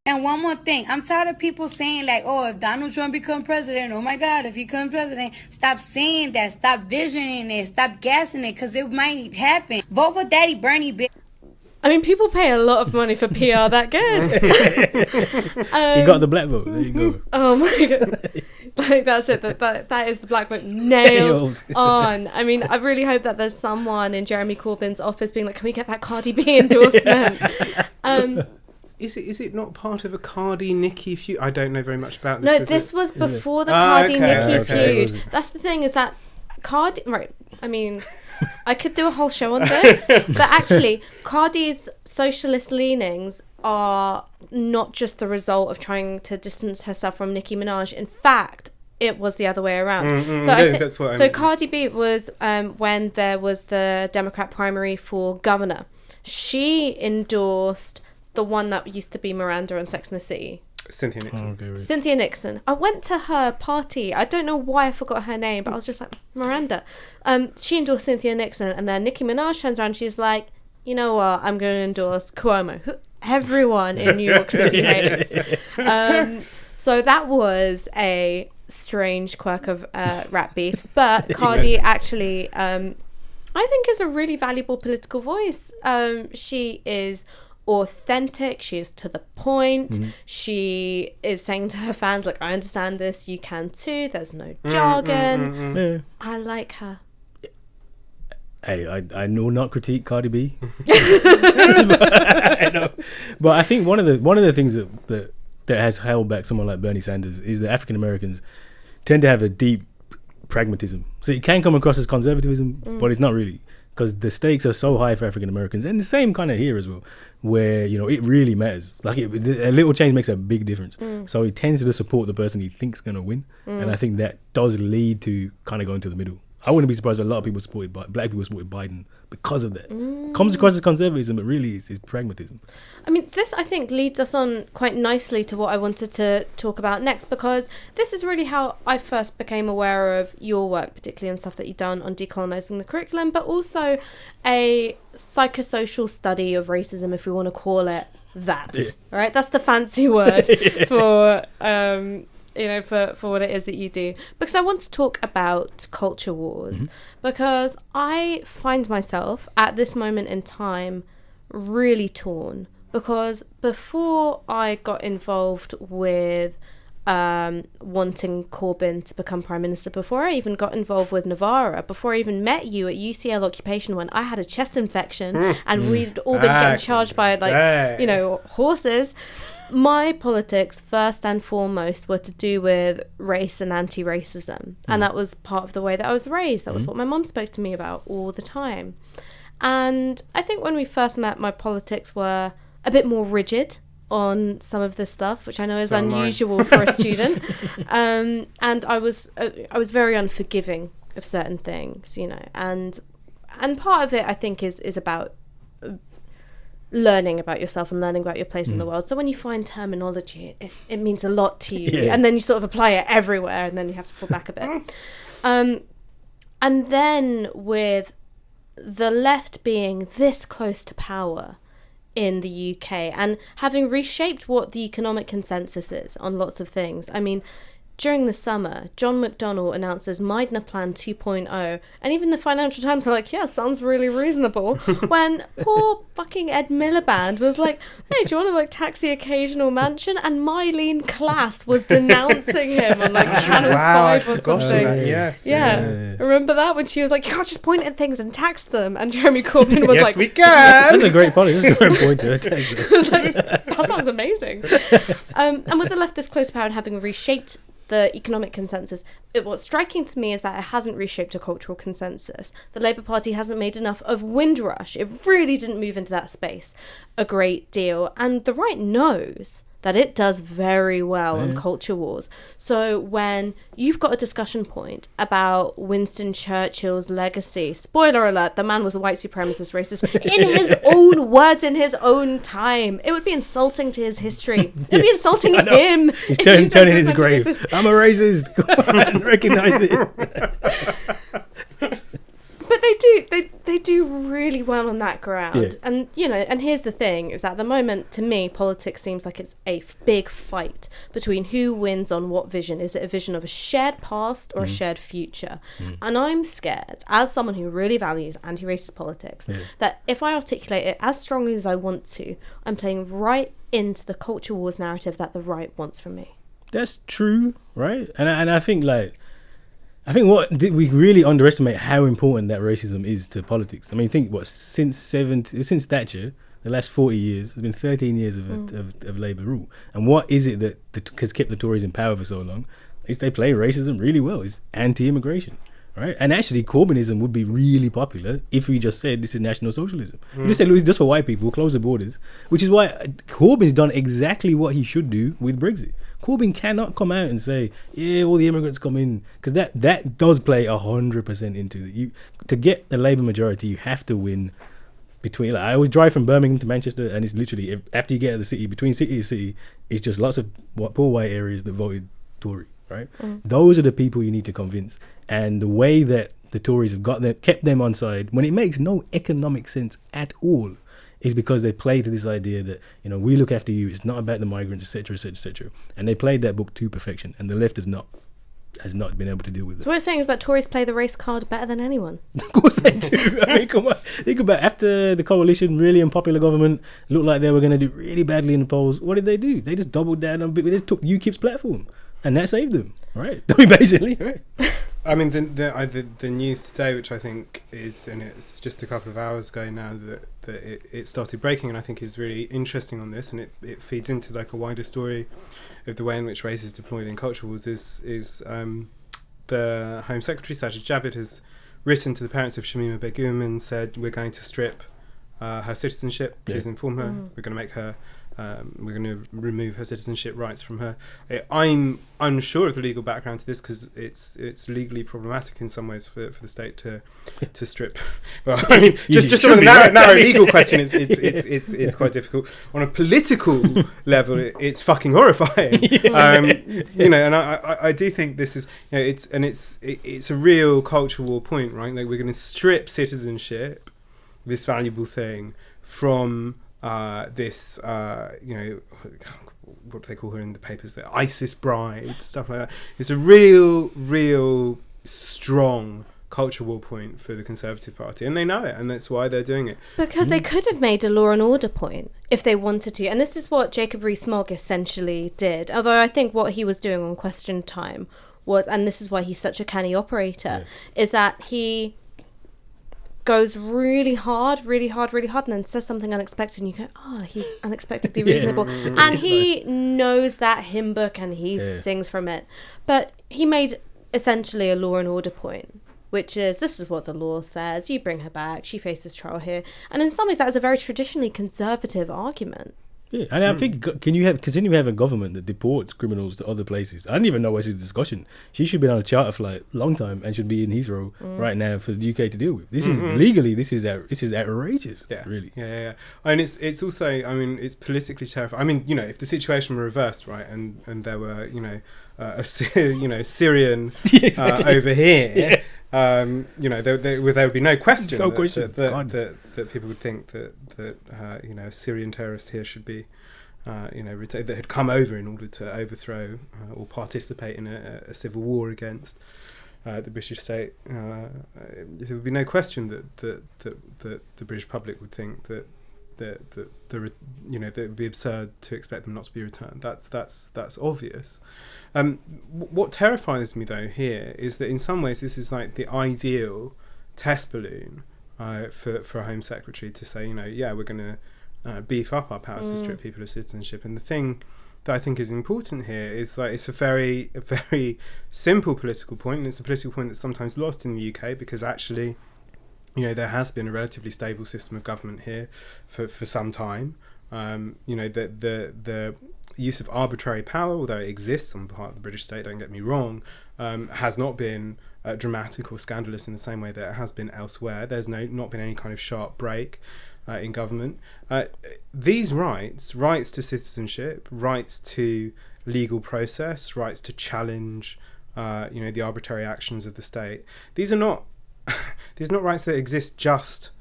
And one more thing, I'm tired of people saying, like, oh, if Donald Trump become president, oh my God, if he becomes president, stop saying that, stop visioning it, stop gassing it, because it might happen. Vote for Daddy Bernie, bitch. I mean, people pay a lot of money for PR that good. You got the black vote. There you go. Oh my God. Like, that's it. That is the black vote nailed on. I mean, I really hope that there's someone in Jeremy Corbyn's office being like, can we get that Cardi B endorsement? Is it not part of a Cardi-Nicki feud? I don't know very much about this. No, this was before the Cardi-Nicki feud. That's the thing, is that Cardi... Right, I mean... I could do a whole show on this, but actually, Cardi's socialist leanings are not just the result of trying to distance herself from Nicki Minaj. In fact, it was the other way around. That's what I mean. Cardi B was when there was the Democrat primary for governor. She endorsed the one that used to be Miranda on Sex and the City. Cynthia Nixon. Oh, okay, Cynthia Nixon. I went to her party. I don't know why I forgot her name, but I was just like, Miranda. She endorsed Cynthia Nixon, and then Nicki Minaj turns around and she's like, you know what, I'm going to endorse Cuomo, who everyone in New York City hates. So that was a strange quirk of rap beefs, but Cardi actually, I think, is a really valuable political voice. She is authentic, she is to the point. She is saying to her fans, like, I understand this, you can too, there's no jargon. Yeah. I like her. Hey, I will not critique Cardi B. I know. But I think one of the things that has held back someone like Bernie Sanders is that African Americans tend to have a deep pragmatism. So it can come across as conservatism, but it's not really. because the stakes are so high for African Americans, and the same kind of here as well, where it really matters. Like a little change makes a big difference. So he tends to support the person he thinks going to win, and I think that does lead to kind of going to the middle. I wouldn't be surprised if a lot of people black people supported Biden because of that. Comes across as conservatism, but really it's pragmatism. I mean, this, I think, leads us on quite nicely to what I wanted to talk about next, because this is really how I first became aware of your work, particularly on stuff that you've done on decolonising the curriculum, but also a psychosocial study of racism, if we want to call it that. Yeah. Right? That's the fancy word for... for what it is that you do. Because I want to talk about culture wars, because I find myself at this moment in time really torn, because before I got involved with wanting Corbyn to become Prime Minister, before I even got involved with Novara, before I even met you at UCL Occupation when I had a chest infection and we'd all been getting charged by horses, my politics first and foremost were to do with race and anti-racism, and that was part of the way that I was raised. That was what my mum spoke to me about all the time. And I think when we first met, my politics were a bit more rigid on some of this stuff, which I know is unusual for a student. And I was very unforgiving of certain things, and part of it I think is about learning about yourself and learning about your place in the world. So when you find terminology, it means a lot to you, and then you sort of apply it everywhere, and then you have to pull back a bit. And then with the left being this close to power in the UK and having reshaped what the economic consensus is on lots of things. I mean, during the summer, John McDonnell announces Meidner Plan 2.0, and even the Financial Times are like, yeah, sounds really reasonable, when poor fucking Ed Miliband was like, hey, do you want to tax the occasional mansion? And Mylene Klass was denouncing him on Channel 5 or something. Yes. Yeah. Remember that? When she was like, you can't just point at things and tax them, and Jeremy Corbyn was yes, we can! That's a great point. That's a great point to tax them. I was like, that sounds amazing. And with the left this close power and having reshaped the economic consensus, what's striking to me is that it hasn't reshaped a cultural consensus. The Labour Party hasn't made enough of Windrush. It really didn't move into that space a great deal. And the right knows that it does very well on culture wars. So when you've got a discussion point about Winston Churchill's legacy, spoiler alert, the man was a white supremacist racist in his own words, in his own time. It would be insulting to his history. It would be insulting him. He's turning his grave. I'm a racist. Go on, recognize it. But they do really well on that ground. And and here's the thing, is that at the moment, to me, politics seems like it's a big fight between who wins on what vision. Is it a vision of a shared past or a shared future? And I'm scared, as someone who really values anti-racist politics, that if I articulate it as strongly as I want to, I'm playing right into the culture wars narrative that the right wants from me. That's true, right? And I think what we really underestimate how important that racism is to politics. I mean, think since Thatcher, the last 40 years, there's been 13 years of Labour rule. And what is it that has kept the Tories in power for so long? Is they play racism really well. It's anti-immigration, right? And actually, Corbynism would be really popular if we just said this is National Socialism. We just said, look, it's just for white people, close the borders. Which is why Corbyn's done exactly what he should do with Brexit. Corbyn cannot come out and say, yeah, all the immigrants come in, because that does play 100% into it. To get the Labour majority, you have to win between. I always drive from Birmingham to Manchester, and it's literally, after you get out of the city, between city to city, it's just lots of poor white areas that voted Tory, right? Those are the people you need to convince. And the way that the Tories have kept them on side, when it makes no economic sense at all, is because they play to this idea that, we look after you, it's not about the migrants, etc., etc., etc. And they played that book to perfection, and the left has not been able to deal with it. So what you're saying is that Tories play the race card better than anyone? Of course they do. I mean, come on. Think about after the coalition, really unpopular government, looked like they were going to do really badly in the polls. What did they do? They just doubled down on, they just took UKIP's platform, and that saved them, right? I mean, basically, right? I mean, the news today, which I think is, and it's just a couple of hours ago now that it started breaking, and I think is really interesting on this, and it feeds into a wider story of the way in which race is deployed in culture wars. Is the Home Secretary Sajid Javid has written to the parents of Shamima Begum and said, we're going to strip her citizenship. Please inform her. We're going to make her. We're going to remove her citizenship rights from her. I'm unsure of the legal background to this because it's legally problematic in some ways for the state to strip. Well, I mean, just on a narrow legal question, it's quite difficult. On a political level, it's fucking horrifying. You know, and I do think this is, you know, it's a real cultural war point, right? Like, we're going to strip citizenship, this valuable thing, from this, you know, what do they call her in the papers? The ISIS bride, stuff like that. It's a real strong cultural war point for the Conservative Party, and they know it, and that's why they're doing it. Because they could have made a law and order point if they wanted to, and this is what Jacob Rees-Mogg essentially did. Although I think what he was doing on Question Time was, and this is why he's such a canny operator, is that he goes really hard, and then says something unexpected, and you go, oh, he's unexpectedly reasonable. And he knows that hymn book, and he sings from it. But he made essentially a law and order point, which is, this is what the law says, you bring her back, she faces trial here. And in some ways, that is a very traditionally conservative argument. Yeah, and I think, continue to have a government that deports criminals to other places? I don't even know what's the discussion. She should be on a charter flight a long time and should be in Heathrow right now for the UK to deal with. This is legally, this is outrageous. Yeah, really. Yeah. And it's also, I mean, it's politically terrifying. I mean, you know, if the situation were reversed, right, and there were, you know, Syrian over here. You know, there would be no question that people would think that you know, a Syrian terrorist here should be, you know, that had come over in order to overthrow or participate in a civil war against the British state. There would be no question that the British public would think that you know, that it would be absurd to expect them not to be returned. That's obvious. What terrifies me though here is that in some ways this is like the ideal test balloon for a Home Secretary to say, you know, yeah, we're going to beef up our powers to strip people of citizenship. And the thing that I think is important here is that it's a very simple political point, and it's a political point that's sometimes lost in the UK because actually, you know, there has been a relatively stable system of government here for some time. You know, the use of arbitrary power, although it exists on the part of the British state, don't get me wrong, has not been dramatic or scandalous in the same way that it has been elsewhere. There's not been any kind of sharp break in government. These rights to citizenship, rights to legal process, rights to challenge, you know, the arbitrary actions of the state, these are not rights that exist just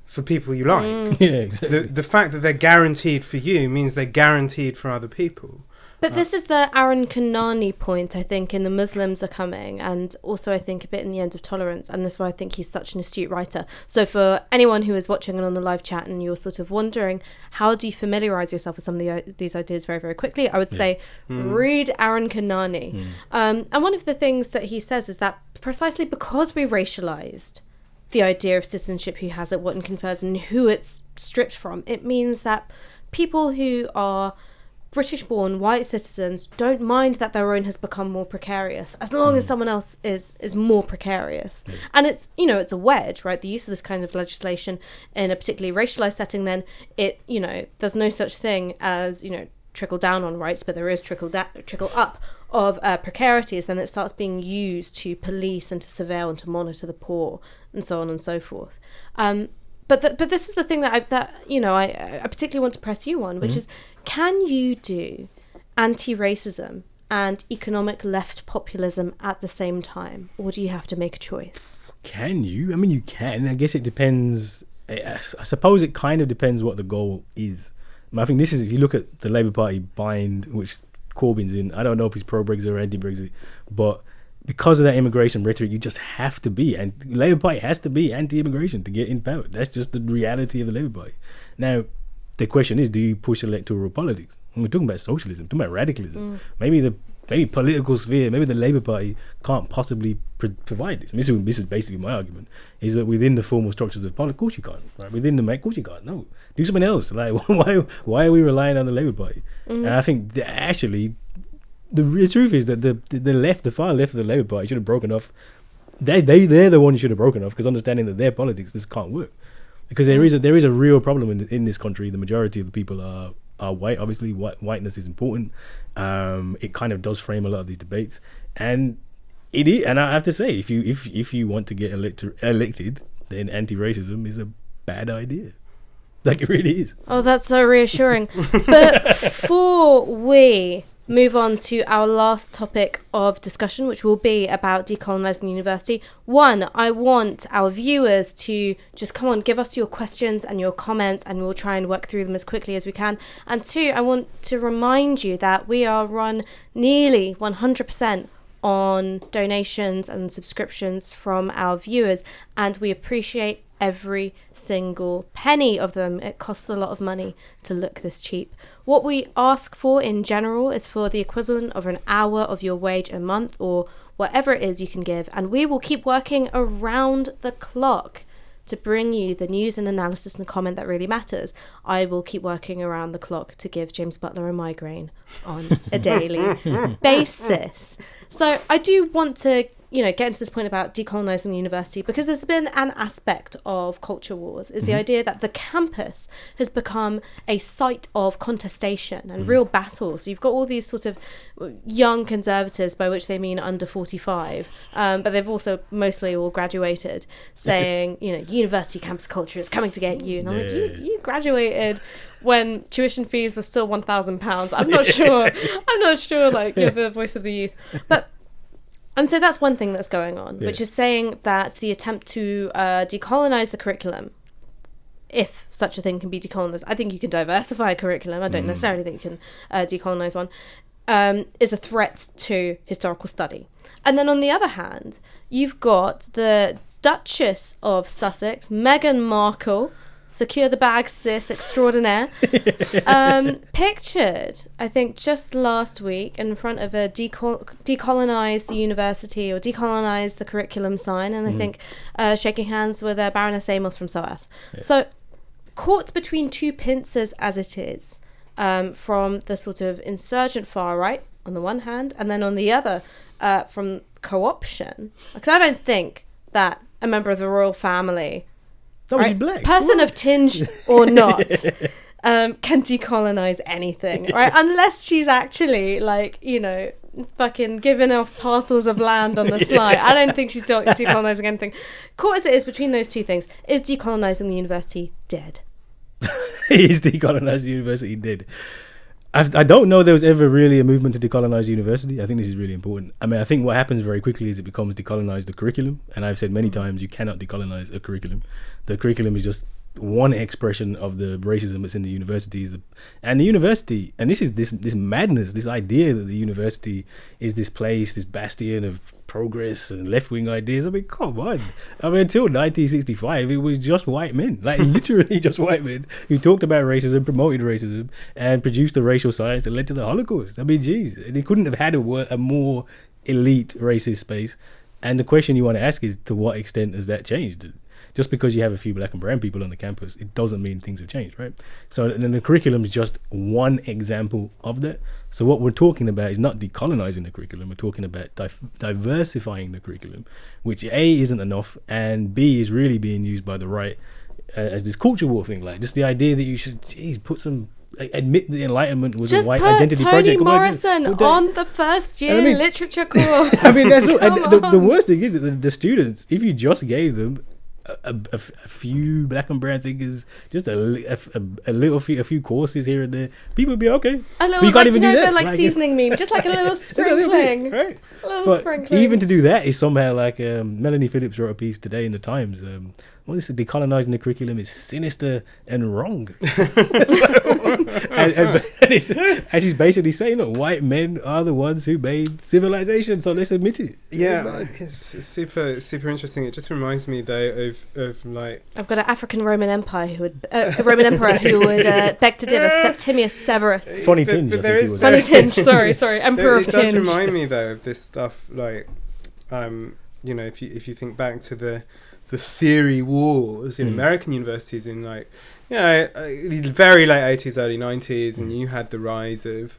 for people you like. Yeah, exactly. The fact that they're guaranteed for you means they're guaranteed for other people. But this is the Aaron Kanani point, I think, in The Muslims Are Coming, and also I think a bit in The End of Tolerance, and that's why I think he's such an astute writer. So for anyone who is watching and on the live chat and you're sort of wondering, how do you familiarise yourself with some of these ideas very, very quickly, I would say read Aaron Kanani. And one of the things that he says is that precisely because we racialised the idea of citizenship, who has it, what it confers, and who it's stripped from, it means that people who are British-born white citizens don't mind that their own has become more precarious, as long as someone else is more precarious. And it's, you know, it's a wedge, right? The use of this kind of legislation in a particularly racialized setting, then it, you know, there's no such thing as, you know, trickle down on rights, but there is trickle up of precarities. Then it starts being used to police and to surveil and to monitor the poor and so on and so forth. But this is the thing that I particularly want to press you on, which is, can you do anti-racism and economic left populism at the same time, or do you have to make a choice? Can you? I mean, you can. I guess it depends. I suppose it kind of depends what the goal is. I think this is, if you look at the Labour Party bind, which Corbyn's in, I don't know if he's pro-Brexit or anti-Brexit, but because of that immigration rhetoric, you just have to be, and the Labour Party has to be anti-immigration to get in power. That's just the reality of the Labour Party. Now, the question is, do you push electoral politics? And we're talking about socialism, talking about radicalism. Maybe political sphere, maybe the Labour Party can't possibly provide this. And this is basically my argument, is that within the formal structures of politics, of course you can't. Right? Within the of course you can't. No, do something else. Like, why are we relying on the Labour Party? And I think that actually, the real truth is that the left, the far left of the Labour Party should have broken off they're the ones who should have broken off, because understanding that their politics, this can't work, because there is a real problem in this country. The majority of the people are white. Obviously, whiteness is important. It kind of does frame a lot of these debates, and it is. And I have to say, if you want to get elected, then anti-racism is a bad idea. Like, it really is. Oh, that's so reassuring. But before we move on to our last topic of discussion, which will be about decolonising the university, one, I want our viewers to just come on, give us your questions and your comments, and we'll try and work through them as quickly as we can. And two, I want to remind you that we are run nearly 100% on donations and subscriptions from our viewers, and we appreciate every single penny of them. It costs a lot of money to look this cheap. What we ask for in general is for the equivalent of an hour of your wage a month, or whatever it is you can give, and we will keep working around the clock to bring you the news and analysis and comment that really matters. I will keep working around the clock to give James Butler a migraine on a daily basis. So I do want to, get into this point about decolonising the university, because there's been an aspect of culture wars, is the idea that the campus has become a site of contestation and real battles. So you've got all these sort of young conservatives, by which they mean under 45, but they've also mostly all graduated, saying, university campus culture is coming to get you. And I'm like, you graduated when tuition fees were still £1,000. I'm not sure. I'm not sure, you're the voice of the youth. But and so that's one thing that's going on, which is saying that the attempt to decolonise the curriculum, if such a thing can be decolonised, I think you can diversify a curriculum. I don't necessarily think you can decolonise one, is a threat to historical study. And then on the other hand, you've got the Duchess of Sussex, Meghan Markle, secure the bag sis extraordinaire, pictured, I think, just last week in front of a Decolonise the University or Decolonise the Curriculum sign, and I think shaking hands with Baroness Amos from SOAS. So caught between two pincers as it is, from the sort of insurgent far right on the one hand, and then on the other from co-option, because I don't think that a member of the royal family, right, black, person of tinge or not, can decolonise anything, right? Unless she's actually fucking giving off parcels of land on the sly. I don't think she's decolonising anything. Caught as it is between those two things, is decolonising the university dead? Is decolonising the university dead? I don't know there was ever really a movement to decolonise the university. I think this is really important. I mean, I think what happens very quickly is it becomes decolonise the curriculum. And I've said many times, you cannot decolonise a curriculum. The curriculum is just one expression of the racism that's in the universities. And the university, and this is this madness, this idea that the university is this place, this bastion of progress and left-wing ideas. I mean, come on. I mean, until 1965, it was just white men, literally just white men who talked about racism, promoted racism, and produced the racial science that led to the Holocaust. I mean, geez, they couldn't have had a more elite racist space. And the question you want to ask is, to what extent has that changed? Just because you have a few black and brown people on the campus, it doesn't mean things have changed, right? So then the curriculum is just one example of that. So what we're talking about is not decolonizing the curriculum. We're talking about diversifying the curriculum, which A, isn't enough, and B, is really being used by the right as this culture war thing. Just the idea that you should, put some, admit the Enlightenment was a white identity project. Just put Toni Morrison on the first year literature course. I mean, that's all. The worst thing is that the students, if you just gave them a few black and brown thinkers, just a few courses here and there, people would be okay. A little, but you can't even do that. Like seasoning meme, just like a little sprinkling, right? A little sprinkling. Even to do that is somehow Melanie Phillips wrote a piece today in the Times. What is it? Decolonising the curriculum is sinister and wrong. and she's basically saying, look, white men are the ones who made civilization, so let's admit it. Yeah, it's super, super interesting. It just reminds me though of I've got an African Roman Empire who would a Roman emperor who would beg to differ, Septimius Severus. Funny tinge. Sorry, Emperor of Tinge. It does remind me though of this stuff, if you think back to the theory wars in American universities in very late 80s, early 90s, and you had the rise of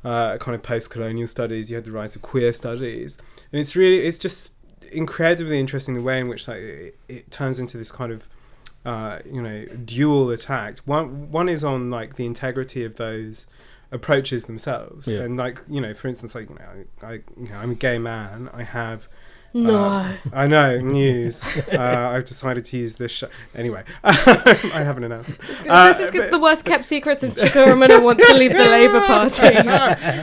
kind of post-colonial studies, you had the rise of queer studies, and it's just incredibly interesting the way in which like it turns into this kind of dual attack. One is on like the integrity of those approaches themselves, and like for instance, like I'm a gay man. I have I know, news. I've decided to use this anyway. I haven't announced it. This is the worst kept secret since Chico Romano wants to leave the Labour Party.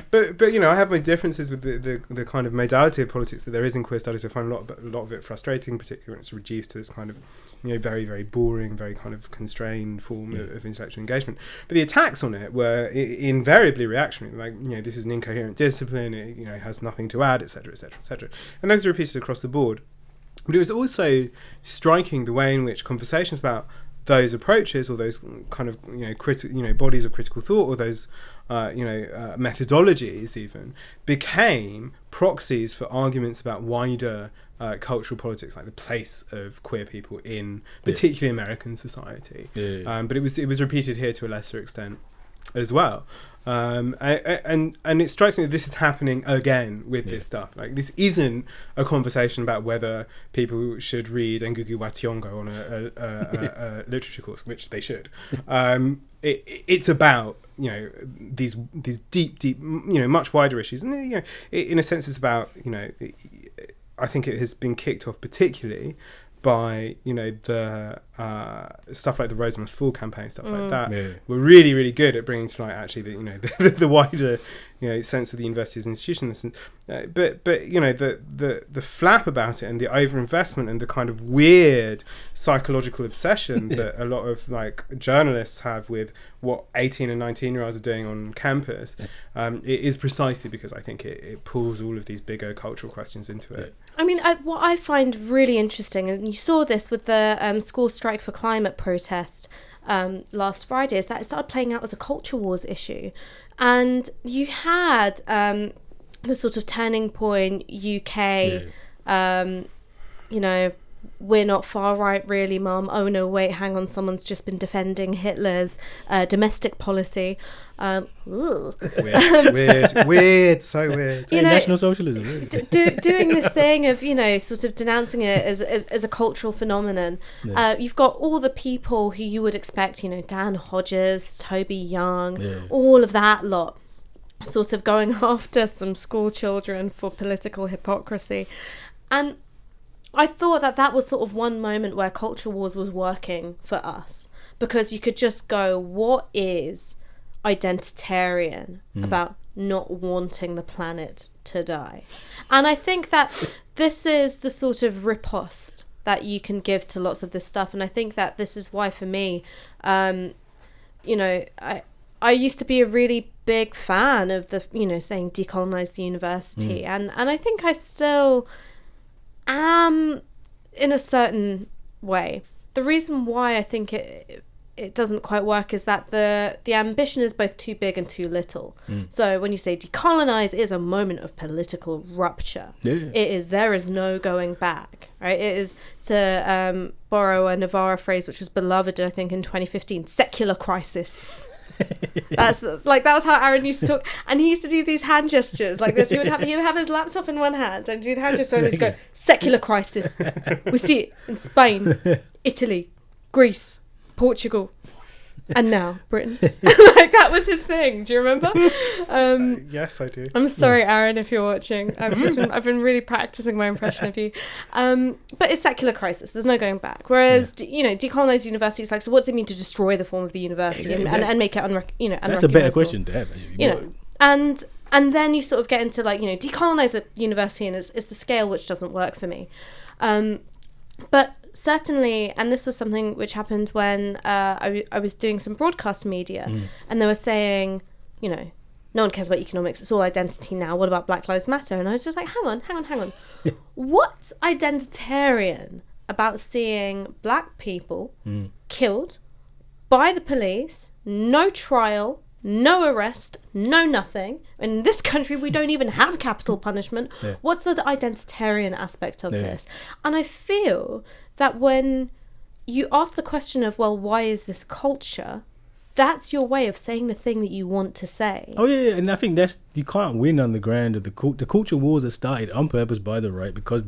but I have my differences with the kind of modality of politics that there is in queer studies. I find a lot of it frustrating, particularly when it's reduced to this kind of very, very boring, very kind of constrained form of intellectual engagement. But the attacks on it were invariably reactionary. Like this is an incoherent discipline. It has nothing to add, etc., etc., etc. And those are repeated across the board. But it was also striking the way in which conversations about those approaches, or those kind of bodies of critical thought, or those methodologies even became proxies for arguments about wider cultural politics, like the place of queer people in particularly American society. But it was repeated here to a lesser extent as well. And it strikes me that this is happening again with this stuff. Like, this isn't a conversation about whether people should read Ngugi wa Thiong'o on a literature course, which they should. It's about these deep much wider issues, and in a sense it's about I think it has been kicked off particularly by the stuff like the Rose Must Fall campaign, stuff like that. We're really, really good at bringing to light actually the wider sense of the university as an institution. But the flap about it, and the overinvestment, and the kind of weird psychological obsession that a lot of like journalists have with what 18 and 19-year-olds are doing on campus, it is precisely because I think it pulls all of these bigger cultural questions into it. I mean, what I find really interesting, and you saw this with the school strike for climate protest last Friday, is that it started playing out as a culture wars issue. And you had the sort of turning point UK, we're not far right really, mum. Oh no, wait, hang on, someone's just been defending Hitler's domestic policy. Weird, so weird. National socialism. Really. Doing this thing of, sort of denouncing it as a cultural phenomenon. You've got all the people who you would expect, Dan Hodges, Toby Young, all of that lot, sort of going after some school children for political hypocrisy. And I thought that was sort of one moment where culture wars was working for us, because you could just go, what is identitarian about not wanting the planet to die? And I think that this is the sort of riposte that you can give to lots of this stuff. And I think that this is why, for me, I used to be a really big fan of the, saying decolonise the university. And I think I still am in a certain way. The reason why I think it doesn't quite work is that the ambition is both too big and too little. So when you say decolonise, it is a moment of political rupture. There is no going back, right? It is, to borrow a Novara phrase which was beloved, I think, in 2015, secular crisis. That was how Aaron used to talk, and he used to do these hand gestures like this. He'd have his laptop in one hand and do the hand gesture, and he'd go, secular crisis. We see it in Spain, Italy, Greece, Portugal, and now Britain. Like, that was his thing. Do you remember? Yes, I do. I'm sorry, Aaron, if you're watching. I've been really practicing my impression of you. But it's secular crisis. There's no going back. Whereas, decolonise university is like, so what does it mean to destroy the form of the university and make it That's a better question to have, actually. And then you sort of get into like, decolonise the university, and it's the scale which doesn't work for me. But certainly, and this was something which happened when I was doing some broadcast media, and they were saying, no one cares about economics, it's all identity now, what about Black Lives Matter? And I was just like, hang on. What's identitarian about seeing black people killed by the police, no trial, no arrest, no nothing? In this country, we don't even have capital punishment. What's the identitarian aspect of this? And I feel that when you ask the question of, well, why is this culture? that's your way of saying the thing that you want to say. Oh yeah, and I think you can't win on the ground of the culture wars are started on purpose by the right, because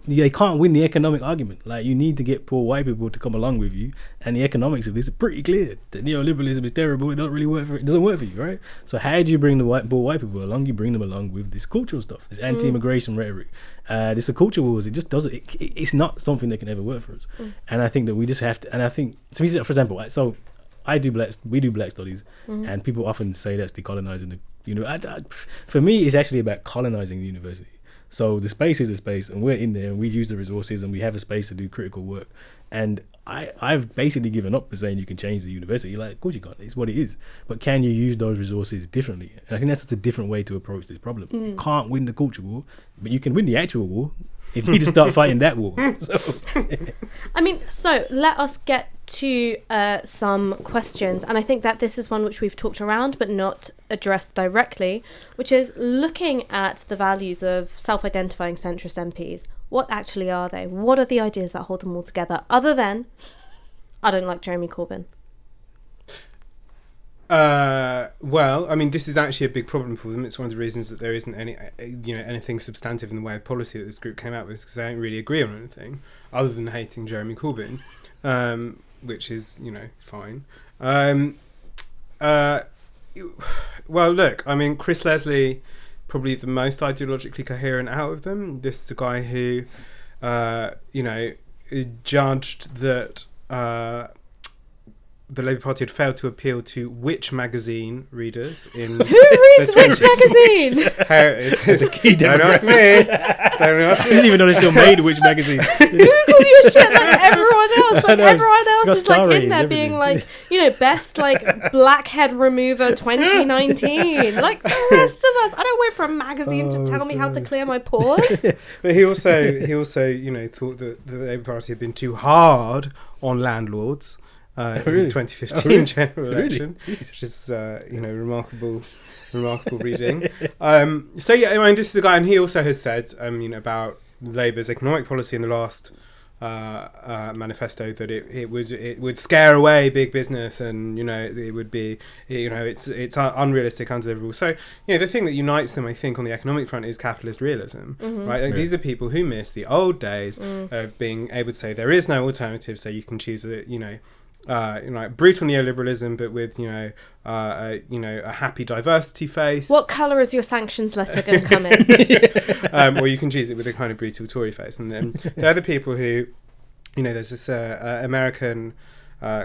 they can't win the economic argument. Like, you need to get poor white people to come along with you, and the economics of this are pretty clear. That neoliberalism is terrible. It doesn't work for you, right? So how do you bring the poor white people along? You bring them along with this cultural stuff, this anti-immigration rhetoric. This the culture wars. It just doesn't. It's not something that can ever work for us. And I think that we just have to. And I think, for example, so we do black studies, and people often say that's decolonizing the. For me, it's actually about colonizing the university. So the space is a space, and we're in there, and we use the resources, and we have a space to do critical work. And I've basically given up with saying you can change the university. Like, of course you can't. It's what it is. But can you use those resources differently? And I think that's just a different way to approach this problem. You can't win the culture war, but you can win the actual war if you just start fighting that war. So let us get to some questions, and I think that this is one which we've talked around but not addressed directly, which is looking at the values of self-identifying centrist MPs. What actually are they? What are the ideas that hold them all together, other than I don't like Jeremy Corbyn? Well, I mean, this is actually a big problem for them. It's one of the reasons that there isn't anything substantive in the way of policy that this group came out with, because they don't really agree on anything other than hating Jeremy Corbyn, which is, fine. Well, look, I mean, Chris Leslie, probably the most ideologically coherent out of them. This is a guy who, judged that the Labour Party had failed to appeal to which magazine readers in Who reads which magazine? It's a key Don't ask me. I didn't even know they still made which magazine. Google your shit like everyone else. Like, everyone else is like in there being like, best like blackhead remover 2019. Like the rest of us. I don't wait for a magazine to tell me how to clear my pores. But he also thought that the Labour Party had been too hard on landlords. In the 2015 general election, which is remarkable reading. So yeah, I mean, this is the guy, and he also has said about Labour's economic policy in the last manifesto that it would scare away big business, and it would be it's unrealistic, undeliverable. So the thing that unites them, I think, on the economic front is capitalist realism, right? Like, these are people who miss the old days of being able to say there is no alternative, so you can choose brutal neoliberalism, but with a happy diversity face. What colour is your sanctions letter going to come in? Or you can choose it with a kind of brutal Tory face. And then they're the people who, there's this American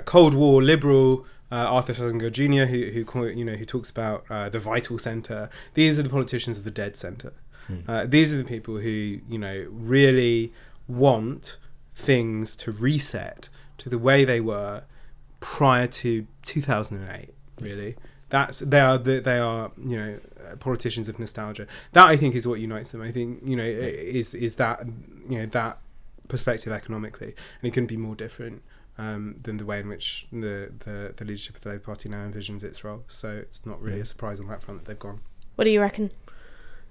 Cold War liberal, Arthur Schlesinger Jr., who talks about the vital centre. These are the politicians of the dead centre. These are the people who really want things to reset to the way they were prior to 2008. Really, they are politicians of nostalgia. That, I think, is what unites them. I think is that that perspective economically, and it couldn't be more different than the way in which the leadership of the Labour Party now envisions its role. So it's not really a surprise on that front that they've gone. What do you reckon?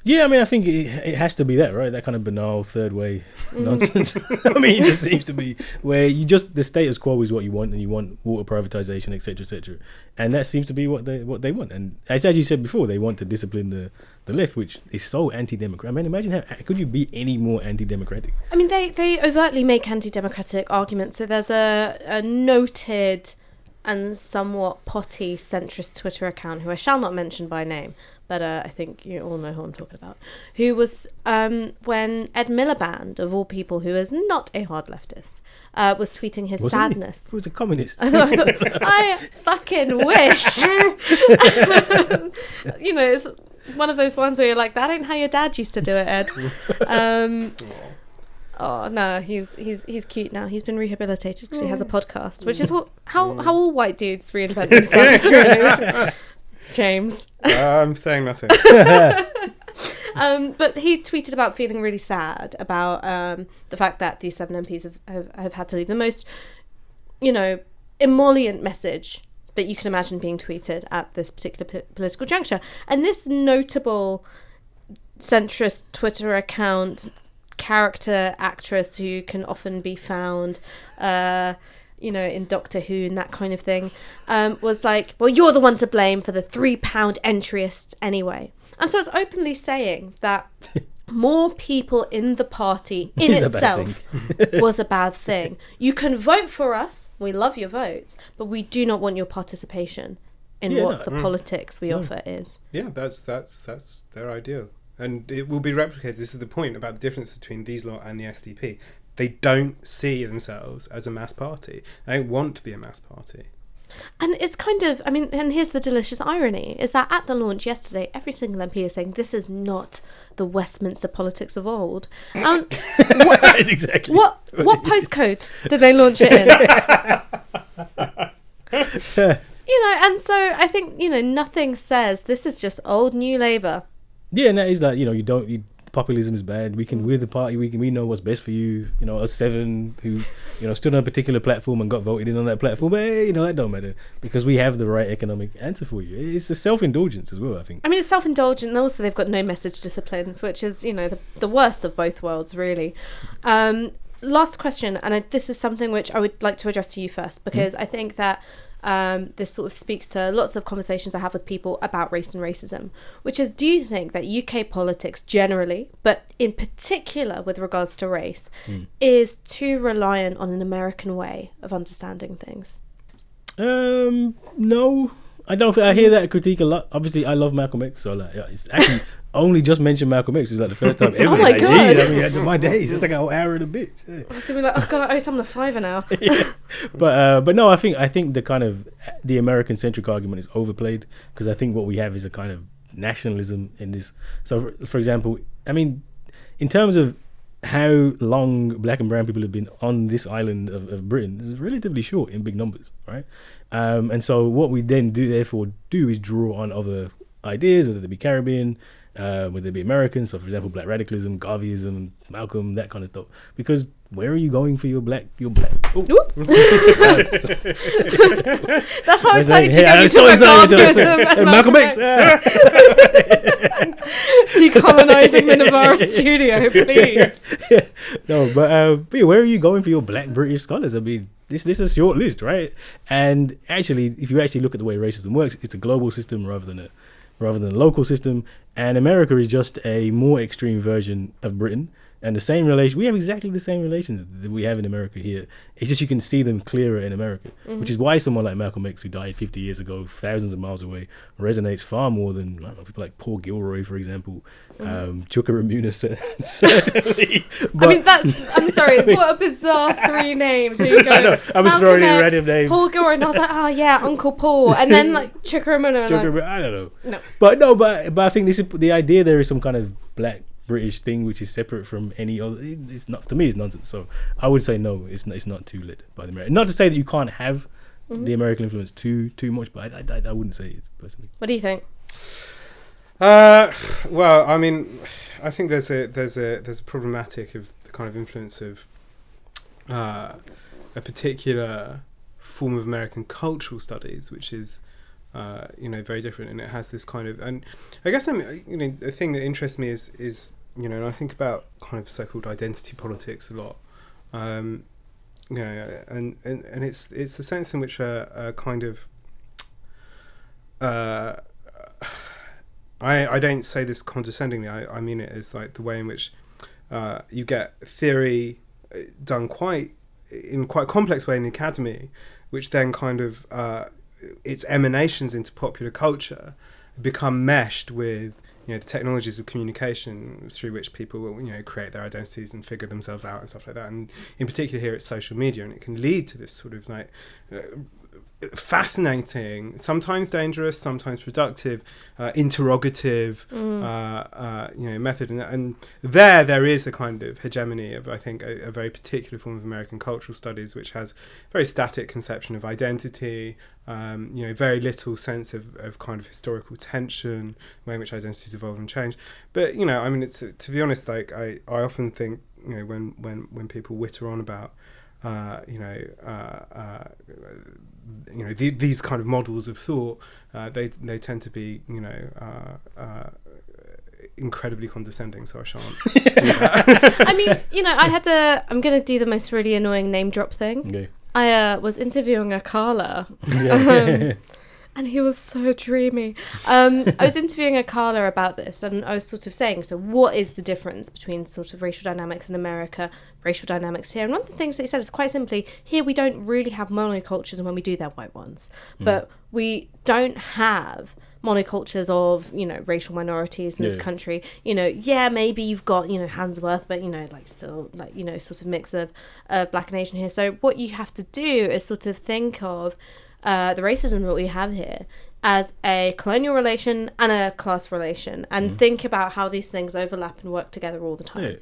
Yeah, I mean, I think it has to be that, right? That kind of banal third way nonsense. I mean, it just seems to be where the status quo is what you want, and you want water privatization, etc., etc. And that seems to be what they want. And as you said before, they want to discipline the left, which is so anti-democratic. I mean, imagine how could you be any more anti-democratic? I mean, they overtly make anti-democratic arguments. So there's a noted and somewhat potty centrist Twitter account, who I shall not mention by name, but I think you all know who I'm talking about, who was, when Ed Miliband, of all people, who is not a hard leftist, was tweeting his sadness. He was a communist. I fucking wish. It's one of those ones where you're like, that ain't how your dad used to do it, Ed. Oh no, he's cute now. He's been rehabilitated because he has a podcast, which is how all white dudes reinvent themselves. Really. James. I'm saying nothing. But he tweeted about feeling really sad about the fact that these 7 MPs have had to leave. The most, emollient message that you can imagine being tweeted at this particular political juncture. And this notable centrist Twitter account, character actress who can often be found in Doctor Who and that kind of thing, was like, well, you're the one to blame for the £3 entryists anyway. And so it's openly saying that more people in the party in itself was a bad thing. You can vote for us. We love your votes, but we do not want your participation in the politics we offer is. Yeah, that's their ideal. And it will be replicated. This is the point about the difference between these lot and the SDP. They don't see themselves as a mass party. They don't want to be a mass party. And it's kind of, and here's the delicious irony, is that at the launch yesterday, every single MP is saying this is not the Westminster politics of old. Exactly. What postcode did they launch it in? And so I think, nothing says this is just old New Labour. Yeah, and that is like, populism is bad. We're the party. We know what's best for you. Us 7 who stood on a particular platform and got voted in on that platform. But that don't matter because we have the right economic answer for you. It's a self-indulgence as well, I think. It's self-indulgent, and also they've got no message discipline, which is the worst of both worlds, really. Last question, and this is something which I would like to address to you first because I think that this sort of speaks to lots of conversations I have with people about race and racism, which is, do you think that UK politics generally, but in particular with regards to race, is too reliant on an American way of understanding things? No, I don't think I hear that critique a lot. Obviously, I love Malcolm X, so it's actually only just mentioned Malcolm X. It's like the first time ever. Oh my God. Geez, my days, it's like an hour and a bit. Yeah. I was gonna be like, oh God, I owe someone a $5 now. Yeah. But no, I think the kind of the American centric argument is overplayed because I think what we have is a kind of nationalism in this. So, for example, in terms of how long black and brown people have been on this island of Britain, is relatively short in big numbers, right? And so what we then therefore do is draw on other ideas, whether they be Caribbean, whether they be American. So, for example, black radicalism, Garveyism, Malcolm, that kind of stuff. Because where are you going for your black? Oh. That's how excited you get to Garveyism. Malcolm X. Decolonising the Novara studio, please. No, but where are you going for your black British scholars? This is a short list, right? And actually, if you actually look at the way racism works, it's a global system rather than a local system. And America is just a more extreme version of Britain. And the same relation, we have exactly the same relations that we have in America here. It's just you can see them clearer in America, which is why someone like Malcolm X, who died 50 years ago, thousands of miles away, resonates far more than people like Paul Gilroy, for example, Chuka Ramuna, certainly. But, I'm sorry, what a bizarre 3 names. Here you go. I know, I was throwing in random names. Paul Gilroy, and I was like, oh yeah, Uncle Paul, and then like Chuka Ramuna. I don't know. No. But I think the idea there is some kind of black British thing which is separate from any other. It's not, to me, it's nonsense. So I would say no, it's not too lit by the American. Not to say that you can't have the American influence too much, but I wouldn't say it personally. What do you think? Well, I think there's a problematic of the kind of influence of a particular form of American cultural studies, which is very different, and it has this kind of, and I guess the thing that interests me is and I think about kind of so-called identity politics a lot, and it's the sense in which a kind of I don't say this condescendingly. I mean it as like the way in which you get theory done in quite a complex way in the academy, which then kind of its emanations into popular culture become meshed with the technologies of communication through which people will create their identities and figure themselves out and stuff like that. And in particular here it's social media, and it can lead to this sort of like fascinating, sometimes dangerous, sometimes productive, interrogative method, and there is a kind of hegemony of, I think, a very particular form of American cultural studies which has very static conception of identity, very little sense of kind of historical tension, the way in which identities evolve and change. But it's, to be honest, like I often think when people witter on about these kind of models of thought, they tend to be incredibly condescending, so I shan't do that. I'm going to do the most really annoying name drop thing. Okay. I was interviewing a Carla. And he was so dreamy. I was interviewing a Carla about this, and I was sort of saying, so what is the difference between sort of racial dynamics in America, racial dynamics here? And one of the things that he said is quite simply, here we don't really have monocultures, and when we do, they're white ones. But we don't have monocultures of, you know, racial minorities in this country. You know, yeah, maybe you've got, you know, Handsworth, but, you know, like still, like, you know, sort of mix of black and Asian here. So what you have to do is sort of think of the racism that we have here as a colonial relation and a class relation, and think about how these things overlap and work together all the time.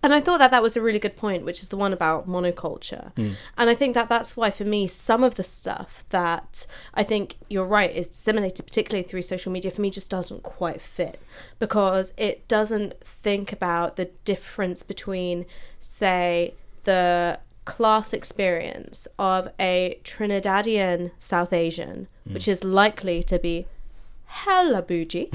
And I thought that was a really good point, which is the one about monoculture. And I think that that's why, for me, some of the stuff that I think you're right is disseminated, particularly through social media, for me just doesn't quite fit, because it doesn't think about the difference between, say, the class experience of a Trinidadian South Asian, which is likely to be hella bougie,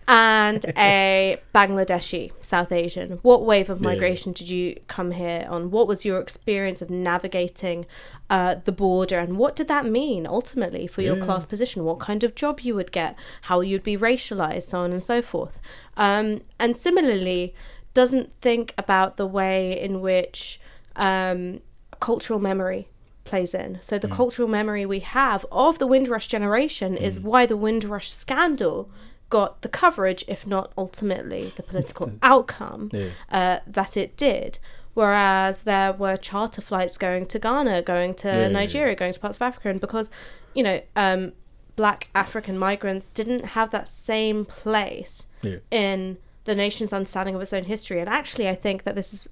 and a Bangladeshi South Asian. What wave of migration did you come here on? What was your experience of navigating the border, and what did that mean ultimately for your class position? What kind of job you would get, how you'd be racialized, so on and so forth. And similarly, doesn't think about the way in which cultural memory plays in. So the cultural memory we have of the Windrush generation is why the Windrush scandal got the coverage, if not ultimately the political outcome that it did. Whereas there were charter flights going to Ghana, going to Nigeria, going to parts of Africa, and because, you know, black African migrants didn't have that same place in the nation's understanding of its own history. And actually, I think that this is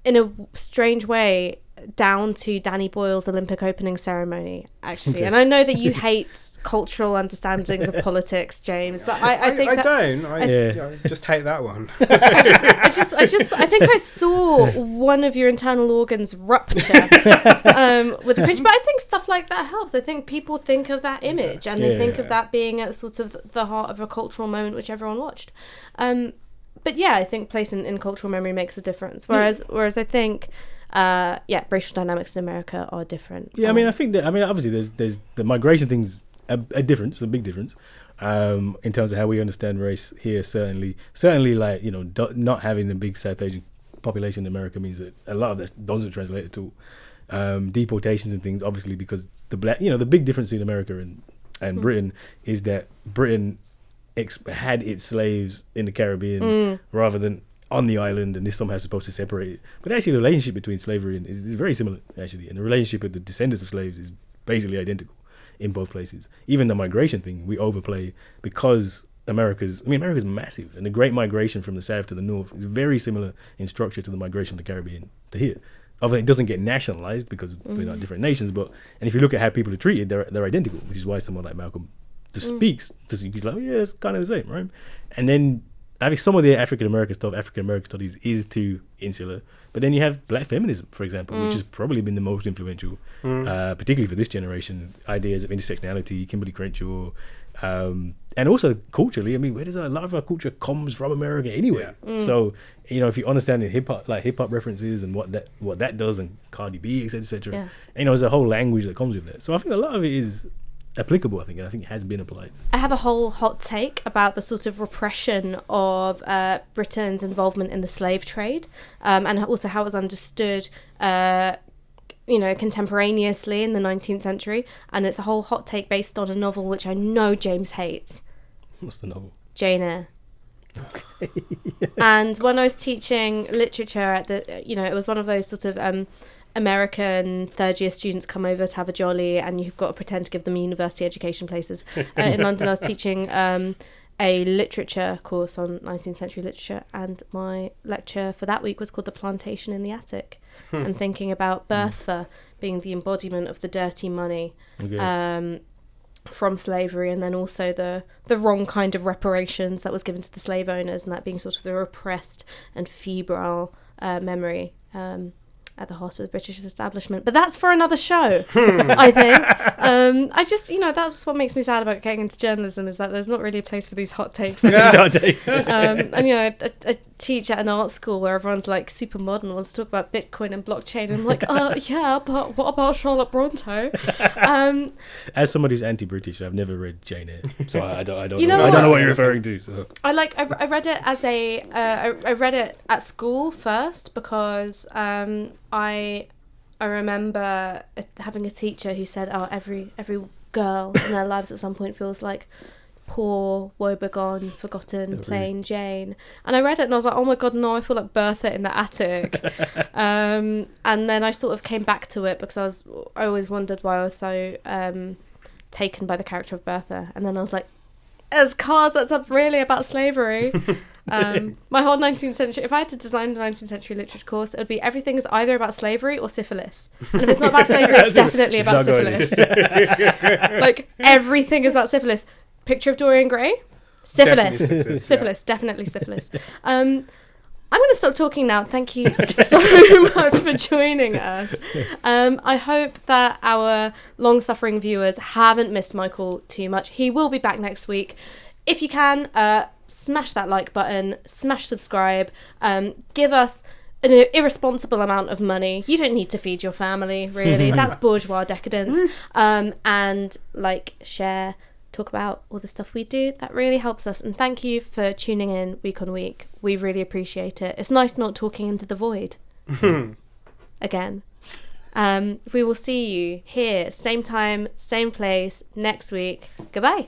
in a strange way down to Danny Boyle's Olympic opening ceremony, actually. And I know that you hate cultural understandings of politics, James, but I think I just hate that one. I think I saw one of your internal organs rupture with the picture, but I think stuff like that helps. I think people think of that image, and they think of that being at sort of the heart of a cultural moment which everyone watched. But yeah, I think place in cultural memory makes a difference. Whereas I think, racial dynamics in America are different. Yeah, I mean, I think that, obviously there's the migration thing's a difference, a big difference, in terms of how we understand race here. Certainly, like, you know, not having a big South Asian population in America means that a lot of that doesn't translate at all. Deportations and things, obviously, because the big difference in America and Britain is that Britain had its slaves in the Caribbean rather than on the island, and this somehow supposed to separate it. But actually, the relationship between slavery is very similar, actually, and the relationship with the descendants of slaves is basically identical in both places. Even the migration thing we overplay, because America's massive, and the Great Migration from the south to the north is very similar in structure to the migration from the Caribbean to here. Although it doesn't get nationalized because we're not different nations, and if you look at how people are treated, they're identical, which is why someone like Malcolm just speaks, he's like, it's kind of the same, right? And then I think some of the African American studies is too insular, but then you have black feminism, for example, which has probably been the most influential, particularly for this generation. Ideas of intersectionality, Kimberly Crenshaw, and also culturally. I mean, where does a lot of our culture comes from America anyway? So, you know, if you understand the hip hop references and what that does, and Cardi B, etc., you know, there's a whole language that comes with that. So I think a lot of it is applicable, and I think it has been applied. I have a whole hot take about the sort of repression of Britain's involvement in the slave trade, and also how it was understood, contemporaneously in the 19th century. And it's a whole hot take based on a novel which I know James hates. What's the novel? Jane Eyre. Okay. And when I was teaching literature at it was one of those sort of American third-year students come over to have a jolly, and you've got to pretend to give them university education places. In London, I was teaching a literature course on 19th century literature, and my lecture for that week was called The Plantation in the Attic, and thinking about Bertha being the embodiment of the dirty money from slavery, and then also the wrong kind of reparations that was given to the slave owners, and that being sort of the repressed and febrile memory at the heart of the British establishment. But that's for another show, I think. I just, that's what makes me sad about getting into journalism, is that there's not really a place for these hot takes. And teach at an art school where everyone's like super modern, wants to talk about Bitcoin and blockchain, and I'm like, yeah, but what about Charlotte Bronte? As somebody who's anti-British, I've never read Jane Eyre, so I don't You know. know I don't know what? what you're referring to. So I read it as I read it at school first because I remember having a teacher who said, oh, every girl in their lives at some point feels like poor, woebegone, forgotten, plain Jane. And I read it and I was like, oh my god, no, I feel like Bertha in the attic. And then I sort of came back to it because I always wondered why I was so taken by the character of Bertha. And then I was like, as cars, that's really about slavery. My whole 19th century, if I had to design the 19th century literature course, it would be everything is either about slavery or syphilis. And if it's not about slavery, it's definitely about syphilis. Like, everything is about syphilis. Picture of Dorian Gray? Syphilis. Syphilis, definitely syphilis. I'm going to stop talking now. Thank you so much for joining us. I hope that our long-suffering viewers haven't missed Michael too much. He will be back next week. If you can, smash that like button, smash subscribe, give us an irresponsible amount of money. You don't need to feed your family, really. That's bourgeois decadence. And like, share, talk about all the stuff we do. That really helps us. And thank you for tuning in week on week. We really appreciate it. It's nice not talking into the void again. We will see you here, same time, same place, next week. Goodbye.